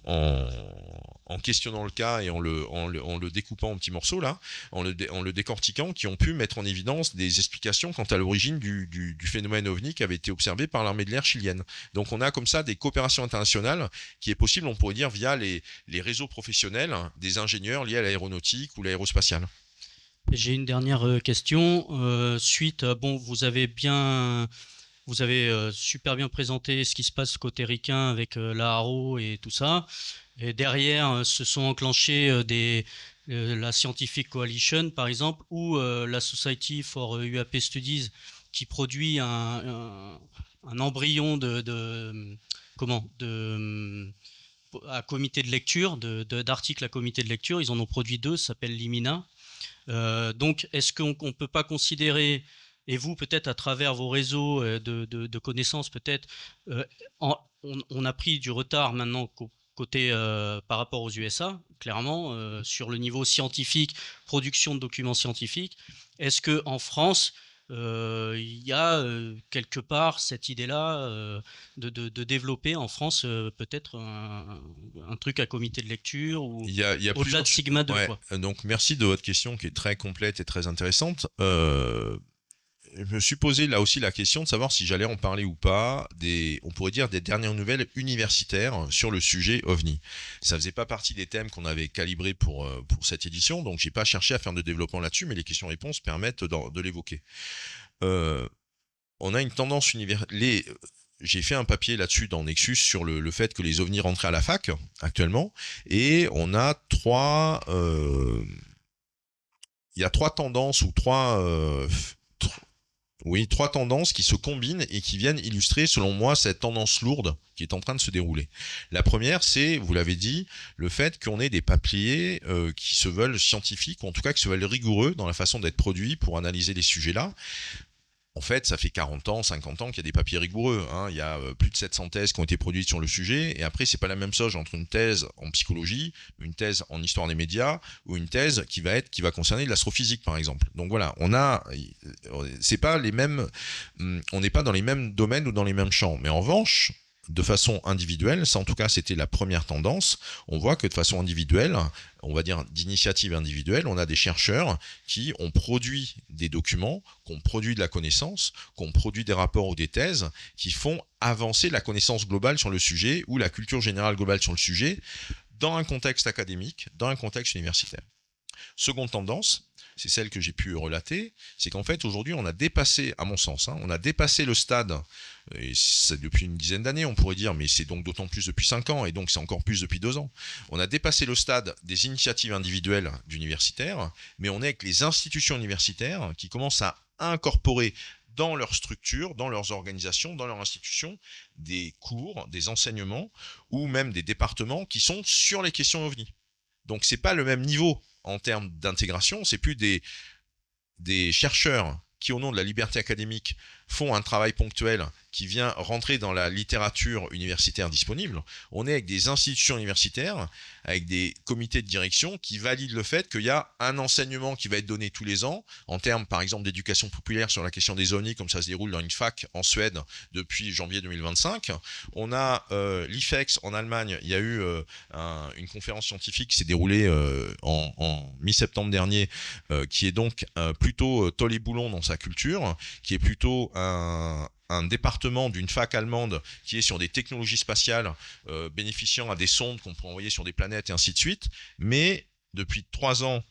questionnant le cas et en le découpant en petits morceaux, là, en le décortiquant, qui ont pu mettre en évidence des explications quant à l'origine du phénomène OVNI qui avait été observé par l'armée de l'air chilienne. Donc on a comme ça des coopérations internationales qui est possible, on pourrait dire, via les réseaux professionnels des ingénieurs liés à l'aéronautique ou l'aérospatiale. J'ai une dernière question. Vous avez super bien présenté ce qui se passe côté ricain avec la Haro et tout ça. Et derrière, se sont enclenchés la Scientific Coalition, par exemple, ou la Society for UAP Studies, qui produit un embryon à comité de lecture, d'articles à comité de lecture. Ils en ont produit 2, ça s'appelle Limina. Donc, est-ce qu'on ne peut pas considérer, et vous peut-être à travers vos réseaux de connaissances peut-être, on a pris du retard maintenant côté par rapport aux USA, clairement, sur le niveau scientifique, production de documents scientifiques. Est-ce qu'en France, il y a quelque part cette idée-là de développer en France peut-être un truc à comité de lecture ou il y a au-delà de Sigma 2, ouais, quoi. Donc merci de votre question qui est très complète et très intéressante. Je me suis posé là aussi la question de savoir si j'allais en parler ou pas on pourrait dire des dernières nouvelles universitaires sur le sujet OVNI. Ça faisait pas partie des thèmes qu'on avait calibrés pour cette édition, donc j'ai pas cherché à faire de développement là-dessus, mais les questions-réponses permettent de l'évoquer. On a une tendance j'ai fait un papier là-dessus dans Nexus sur le fait que les OVNI rentraient à la fac actuellement, et on a trois tendances ou trois tendances qui se combinent et qui viennent illustrer, selon moi, cette tendance lourde qui est en train de se dérouler. La première, c'est, vous l'avez dit, le fait qu'on ait des papiers qui se veulent scientifiques, ou en tout cas qui se veulent rigoureux dans la façon d'être produits pour analyser les sujets-là. En fait, ça fait 40 ans, 50 ans qu'il y a des papiers rigoureux. Il y a plus de 700 thèses qui ont été produites sur le sujet. Et après, c'est pas la même chose entre une thèse en psychologie, une thèse en histoire des médias, ou une thèse qui va concerner de l'astrophysique, par exemple. Donc voilà, c'est pas les mêmes, on n'est pas dans les mêmes domaines ou dans les mêmes champs. Mais en revanche, de façon individuelle, ça en tout cas c'était la première tendance, on voit que de façon individuelle, on va dire d'initiative individuelle, on a des chercheurs qui ont produit des documents, qui ont produit de la connaissance, qui ont produit des rapports ou des thèses qui font avancer la connaissance globale sur le sujet ou la culture générale globale sur le sujet dans un contexte académique, dans un contexte universitaire. Seconde tendance, c'est celle que j'ai pu relater, c'est qu'en fait aujourd'hui on a dépassé, à mon sens, hein, on a dépassé le stade, et c'est depuis une dizaine d'années on pourrait dire, mais c'est donc d'autant plus depuis 5 ans, et donc c'est encore plus depuis 2 ans, on a dépassé le stade des initiatives individuelles d'universitaires, mais on est avec les institutions universitaires qui commencent à incorporer dans leur structure, dans leurs organisations, dans leurs institutions, des cours, des enseignements, ou même des départements qui sont sur les questions OVNI. Donc c'est pas le même niveau en termes d'intégration, c'est plus des chercheurs qui, au nom de la liberté académique, font un travail ponctuel qui vient rentrer dans la littérature universitaire disponible. On est avec des institutions universitaires, avec des comités de direction qui valident le fait qu'il y a un enseignement qui va être donné tous les ans, en termes par exemple d'éducation populaire sur la question des ovnis, comme ça se déroule dans une fac en Suède depuis janvier 2025. On a l'IFEX en Allemagne, il y a eu une conférence scientifique qui s'est déroulée en mi-septembre dernier, qui est donc plutôt Tollet-Boulon dans sa culture, qui est plutôt un département d'une fac allemande qui est sur des technologies spatiales bénéficiant à des sondes qu'on peut envoyer sur des planètes et ainsi de suite. Mais depuis 3 ans,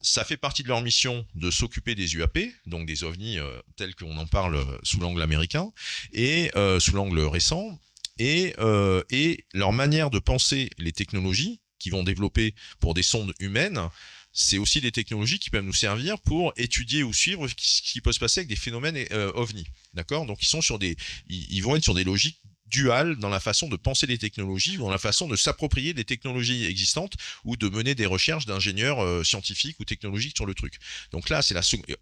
ça fait partie de leur mission de s'occuper des UAP, donc des ovnis tels qu'on en parle sous l'angle américain et sous l'angle récent. Et leur manière de penser les technologies qu'ils vont développer pour des sondes humaines, c'est aussi des technologies qui peuvent nous servir pour étudier ou suivre ce qui peut se passer avec des phénomènes ovni. D'accord ? Donc ils vont être sur des logiques duales dans la façon de penser les technologies, dans la façon de s'approprier des technologies existantes ou de mener des recherches d'ingénieurs scientifiques ou technologiques sur le truc. Donc là, c'est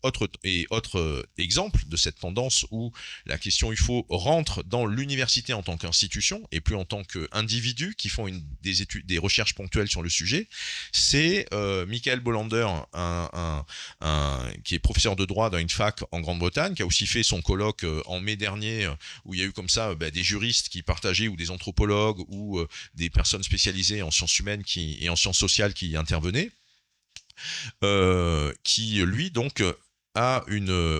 autre exemple de cette tendance où la question UFO rentre dans l'université en tant qu'institution et plus en tant qu'individus qui font des recherches ponctuelles sur le sujet. C'est Michael Bolander, qui est professeur de droit dans une fac en Grande-Bretagne, qui a aussi fait son colloque en mai dernier, où il y a eu comme ça des juristes qui partageaient, ou des anthropologues, ou des personnes spécialisées en sciences humaines et en sciences sociales qui intervenaient, qui lui donc a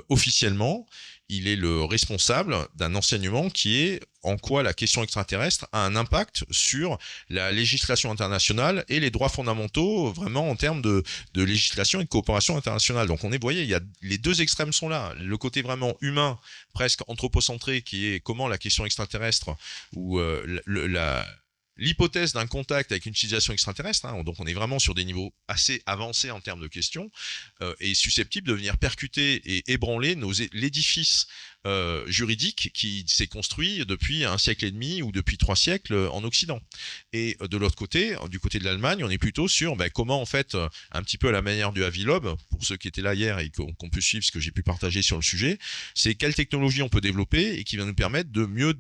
officiellement, il est le responsable d'un enseignement qui est en quoi la question extraterrestre a un impact sur la législation internationale et les droits fondamentaux, vraiment en termes de législation et de coopération internationale. Donc vous voyez, les deux extrêmes sont là. Le côté vraiment humain, presque anthropocentré, qui est comment la question extraterrestre ou l'hypothèse d'un contact avec une civilisation extraterrestre, hein, donc on est vraiment sur des niveaux assez avancés en termes de questions, est susceptible de venir percuter et ébranler l'édifice juridique qui s'est construit depuis 1 siècle et demi ou depuis 3 siècles en Occident. Et de l'autre côté, du côté de l'Allemagne, on est plutôt sur comment en fait, un petit peu à la manière du Avilob, pour ceux qui étaient là hier et qu'on peut suivre ce que j'ai pu partager sur le sujet, c'est quelle technologie on peut développer et qui va nous permettre de mieux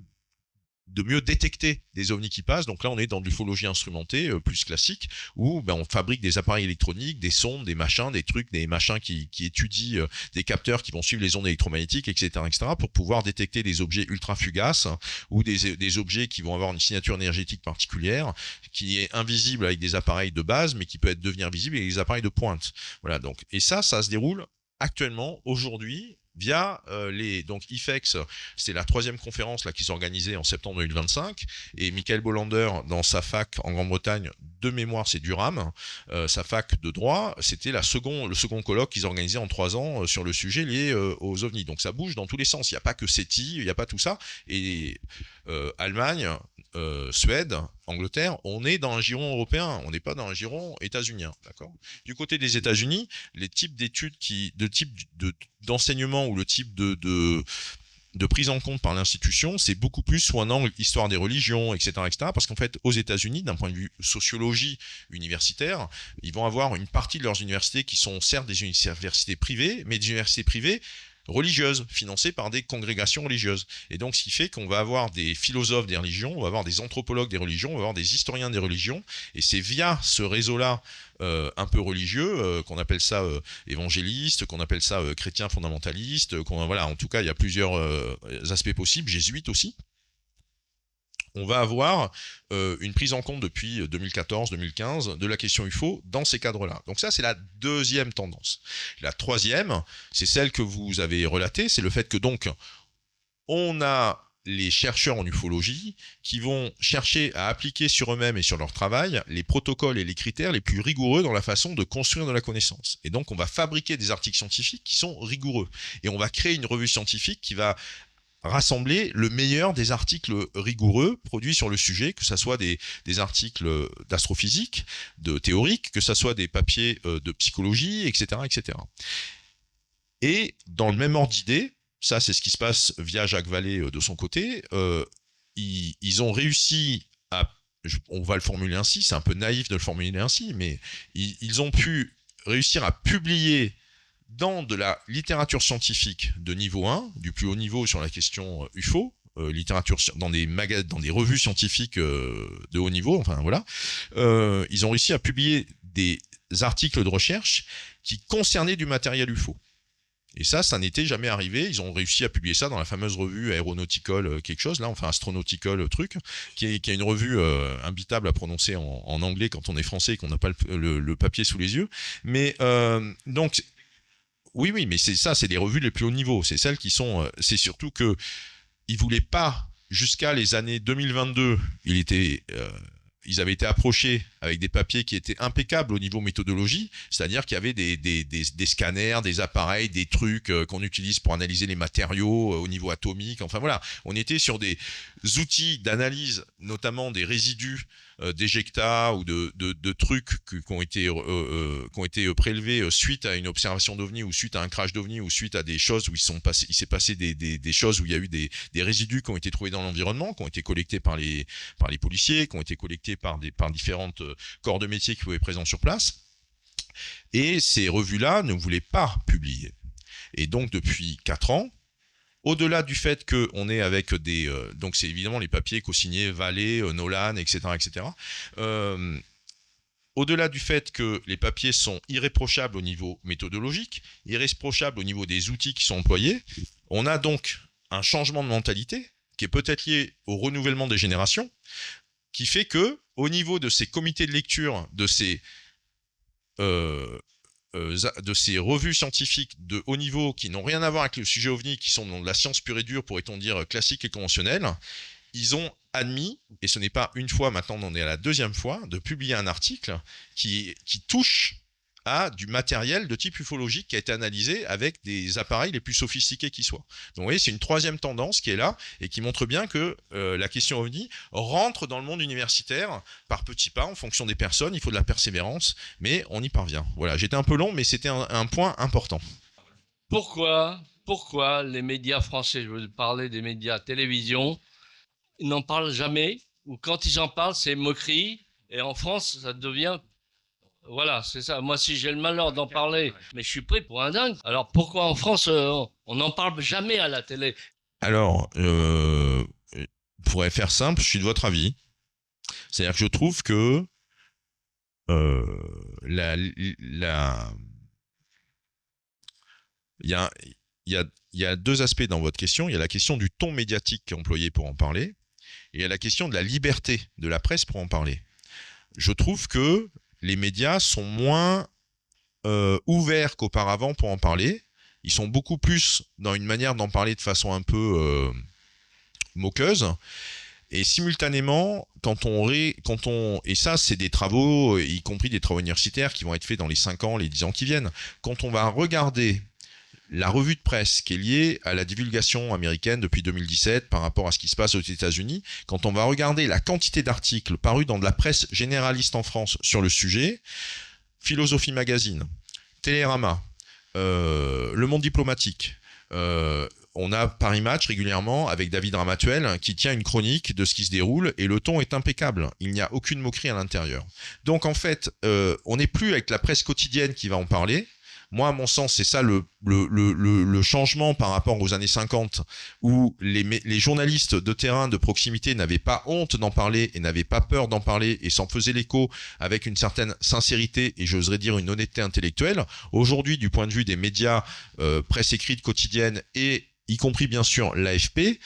détecter des ovnis qui passent. Donc là, on est dans de l'ufologie instrumentée plus classique, où on fabrique des appareils électroniques, des sondes, des machins, des trucs, des machins qui étudient des capteurs qui vont suivre les ondes électromagnétiques, etc., pour pouvoir détecter des objets ultra fugaces ou des objets qui vont avoir une signature énergétique particulière, qui est invisible avec des appareils de base, mais qui peut devenir visible avec des appareils de pointe. Voilà. Donc, et ça se déroule actuellement, aujourd'hui, via donc IFEX, c'est la 3e conférence là qui s'organisait en septembre 2025, et Michael Bolander dans sa fac en Grande-Bretagne, de mémoire c'est Durham, sa fac de droit, c'était le second colloque qu'ils organisaient en 3 ans sur le sujet lié aux ovnis. Donc ça bouge dans tous les sens, il n'y a pas que SETI, il n'y a pas tout ça, et Allemagne, Suède, Angleterre, on est dans un giron européen, on n'est pas dans un giron états-unien, d'accord ? Du côté des États-Unis, les types d'études d'enseignement ou le type de prise en compte par l'institution, c'est beaucoup plus sous un angle histoire des religions, etc., parce qu'en fait, aux États-Unis, d'un point de vue sociologie universitaire, ils vont avoir une partie de leurs universités qui sont certes des universités privées, mais des universités privées religieuses, financées par des congrégations religieuses. Et donc, ce qui fait qu'on va avoir des philosophes des religions, on va avoir des anthropologues des religions, on va avoir des historiens des religions, et c'est via ce réseau-là un peu religieux, qu'on appelle ça évangéliste, qu'on appelle ça chrétien fondamentaliste, voilà, en tout cas, il y a plusieurs aspects possibles, jésuite aussi. On va avoir une prise en compte depuis 2014-2015 de la question UFO dans ces cadres-là. Donc ça, c'est la 2e tendance. La 3e, c'est celle que vous avez relatée, c'est le fait que donc, on a les chercheurs en ufologie qui vont chercher à appliquer sur eux-mêmes et sur leur travail les protocoles et les critères les plus rigoureux dans la façon de construire de la connaissance. Et donc, on va fabriquer des articles scientifiques qui sont rigoureux. Et on va créer une revue scientifique qui va rassembler le meilleur des articles rigoureux produits sur le sujet, que ce soit des articles d'astrophysique, de théorique, que ce soit des papiers de psychologie, etc., etc. Et dans le même ordre d'idée, ça c'est ce qui se passe via Jacques Vallée de son côté, ils ont réussi à, on va le formuler ainsi, c'est un peu naïf de le formuler ainsi, mais ils ont pu réussir à publier dans de la littérature scientifique de niveau 1, du plus haut niveau sur la question UFO, littérature dans des revues scientifiques de haut niveau, enfin voilà, ils ont réussi à publier des articles de recherche qui concernaient du matériel UFO. Et ça n'était jamais arrivé. Ils ont réussi à publier ça dans la fameuse revue Aeronautical quelque chose, là, enfin Astronautical truc, qui est une revue imbitable à prononcer en anglais quand on est français et qu'on n'a pas le papier sous les yeux. Mais donc, oui, mais c'est ça, c'est les revues les plus hauts niveaux. C'est celles qui sont. C'est surtout que ils voulaient pas, jusqu'à les années 2022, ils avaient été approchés avec des papiers qui étaient impeccables au niveau méthodologie, c'est-à-dire qu'il y avait des scanners, des appareils, des trucs qu'on utilise pour analyser les matériaux au niveau atomique. Enfin voilà, on était sur des outils d'analyse, notamment des résidus d'éjecta ou de trucs qui ont été prélevés suite à une observation d'OVNI ou suite à un crash d'OVNI ou suite à des choses où il s'est passé des choses où il y a eu des résidus qui ont été trouvés dans l'environnement, qui ont été collectés par les policiers, qui ont été collectés par différentes corps de métier qui pouvaient être présents sur place. Et ces revues-là ne voulaient pas publier. Et donc, depuis 4 ans, au-delà du fait qu'on est avec donc c'est évidemment les papiers co-signés Vallée, Nolan, etc., etc., au-delà du fait que les papiers sont irréprochables au niveau méthodologique, irréprochables au niveau des outils qui sont employés, on a donc un changement de mentalité qui est peut-être lié au renouvellement des générations, qui fait que, au niveau de ces comités de lecture, de ces revues scientifiques de haut niveau qui n'ont rien à voir avec le sujet OVNI, qui sont dans de la science pure et dure, pourrait-on dire classique et conventionnelle, ils ont admis, et ce n'est pas une fois, maintenant on en est à la 2e fois, de publier un article qui touche à du matériel de type ufologique qui a été analysé avec des appareils les plus sophistiqués qui soient. Donc vous voyez, c'est une 3e tendance qui est là et qui montre bien que la question OVNI rentre dans le monde universitaire par petits pas en fonction des personnes. Il faut de la persévérance, mais on y parvient. Voilà, j'étais un peu long, mais c'était un point important. Pourquoi les médias français, je veux parler des médias télévision, ils n'en parlent jamais, ou quand ils en parlent, c'est moquerie, et en France, ça devient... Voilà, c'est ça. Moi, si j'ai le malheur d'en parler, mais je suis pris pour un dingue. Alors, pourquoi en France, on n'en parle jamais à la télé? Alors, pour faire simple, je suis de votre avis. C'est-à-dire que je trouve que il y a 2 aspects dans votre question. Il y a la question du ton médiatique qui est employé pour en parler, et il y a la question de la liberté de la presse pour en parler. Je trouve que les médias sont moins ouverts qu'auparavant pour en parler. Ils sont beaucoup plus dans une manière d'en parler de façon un peu moqueuse. Et simultanément, et ça c'est des travaux, y compris des travaux universitaires qui vont être faits dans les 5 ans, les 10 ans qui viennent, quand on va regarder la revue de presse qui est liée à la divulgation américaine depuis 2017 par rapport à ce qui se passe aux États-Unis, quand on va regarder la quantité d'articles parus dans de la presse généraliste en France sur le sujet, Philosophie Magazine, Télérama, Le Monde Diplomatique, on a Paris Match régulièrement avec David Ramatuel qui tient une chronique de ce qui se déroule et le ton est impeccable. Il n'y a aucune moquerie à l'intérieur. Donc en fait, on n'est plus avec la presse quotidienne qui va en parler. Moi, à mon sens, c'est ça le changement par rapport aux années 50 où les journalistes de terrain, de proximité n'avaient pas honte d'en parler et n'avaient pas peur d'en parler et s'en faisaient l'écho avec une certaine sincérité et j'oserais dire une honnêteté intellectuelle. Aujourd'hui, du point de vue des médias, presse écrite quotidienne et y compris bien sûr l'AFP,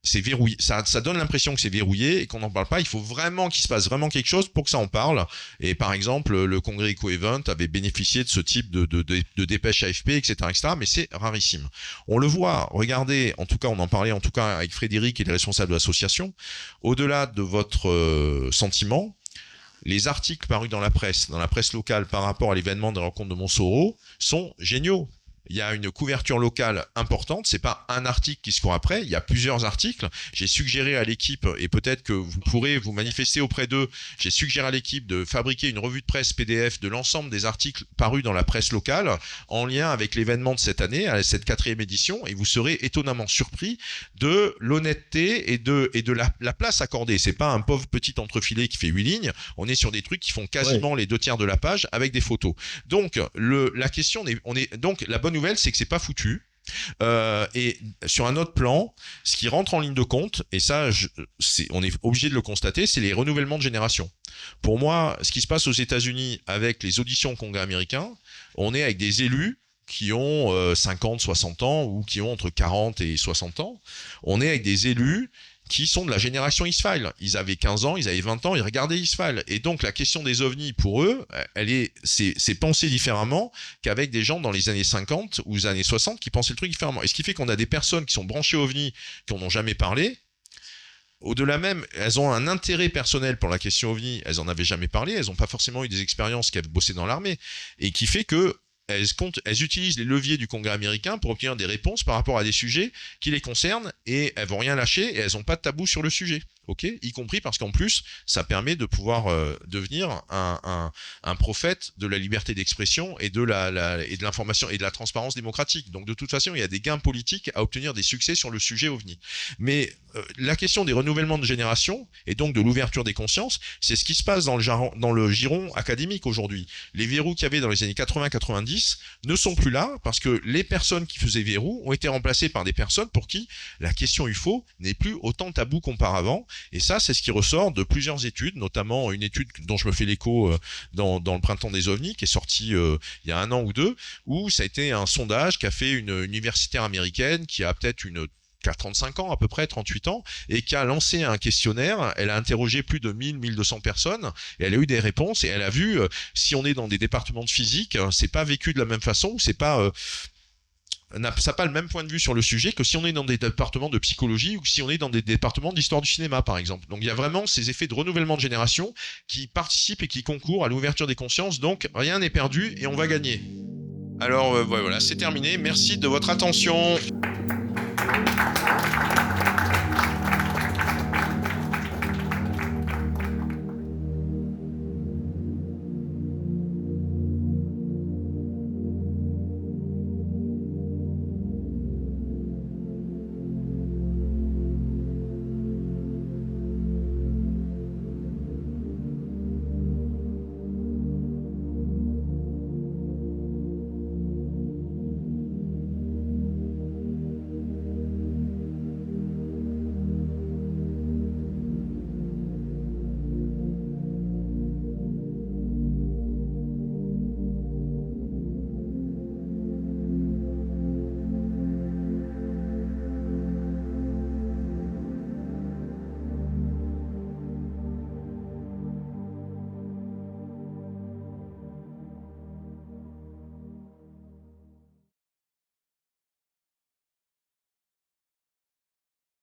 c'est verrouillé. Ça donne l'impression que c'est verrouillé et qu'on n'en parle pas. Il faut vraiment qu'il se passe vraiment quelque chose pour que ça en parle. Et par exemple, le congrès EcoEvent avait bénéficié de ce type de dépêche AFP, etc., etc., mais c'est rarissime. On le voit, regardez, en tout cas, on en parlait en tout cas avec Frédéric et les responsables de l'association. Au-delà de votre sentiment, les articles parus dans la presse locale par rapport à l'événement de la rencontre de Montsoro sont géniaux. Il y a une couverture locale importante, c'est pas un article qui se court après, il y a plusieurs articles. J'ai suggéré à l'équipe, et peut-être que vous pourrez vous manifester auprès d'eux, j'ai suggéré à l'équipe de fabriquer une revue de presse PDF de l'ensemble des articles parus dans la presse locale en lien avec l'événement de cette année, à cette 4e édition, et vous serez étonnamment surpris de l'honnêteté et de la place accordée. C'est pas un pauvre petit entrefilé qui fait 8 lignes, on est sur des trucs qui font quasiment les 2/3 de la page avec des photos. Donc, la question, donc la bonne nouvelle, c'est que c'est pas foutu. Et sur un autre plan, ce qui rentre en ligne de compte, et ça, on est obligé de le constater, c'est les renouvellements de génération. Pour moi, ce qui se passe aux États-Unis avec les auditions au Congrès américain, on est avec des élus qui ont 50, 60 ans ou qui ont entre 40 et 60 ans. On est avec des élus qui sont de la génération X-Files. Ils avaient 15 ans, ils avaient 20 ans, ils regardaient X-Files. Et donc, la question des ovnis, pour eux, c'est pensé différemment qu'avec des gens dans les années 50 ou les années 60 qui pensaient le truc différemment. Et ce qui fait qu'on a des personnes qui sont branchées ovnis, qui n'en ont jamais parlé. Au-delà même, elles ont un intérêt personnel pour la question ovni, elles n'en avaient jamais parlé, elles n'ont pas forcément eu des expériences qu'elles bossaient dans l'armée. Et qui fait que elles utilisent les leviers du Congrès américain pour obtenir des réponses par rapport à des sujets qui les concernent et elles vont rien lâcher et elles n'ont pas de tabou sur le sujet. Okay, y compris parce qu'en plus, ça permet de pouvoir devenir un prophète de la liberté d'expression et de l'information et de la transparence démocratique. Donc de toute façon, il y a des gains politiques à obtenir des succès sur le sujet OVNI. Mais la question des renouvellements de génération et donc de l'ouverture des consciences, c'est ce qui se passe dans le giron académique aujourd'hui. Les verrous qu'il y avait dans les années 80-90 ne sont plus là parce que les personnes qui faisaient verrou ont été remplacées par des personnes pour qui la question UFO n'est plus autant tabou qu'auparavant. Et ça, c'est ce qui ressort de plusieurs études, notamment une étude dont je me fais l'écho dans le printemps des ovnis, qui est sortie il y a 1 an ou 2, où ça a été un sondage qu'a fait une universitaire américaine qui a peut-être qui a 35 ans, à peu près 38 ans, et qui a lancé un questionnaire. Elle a interrogé plus de 1200 personnes, et elle a eu des réponses, et elle a vu, si on est dans des départements de physique, c'est pas vécu de la même façon, c'est pas... ça n'a pas le même point de vue sur le sujet que si on est dans des départements de psychologie ou si on est dans des départements d'histoire du cinéma, par exemple. Donc il y a vraiment ces effets de renouvellement de génération qui participent et qui concourent à l'ouverture des consciences. Donc rien n'est perdu et on va gagner. Alors voilà, c'est terminé. Merci de votre attention.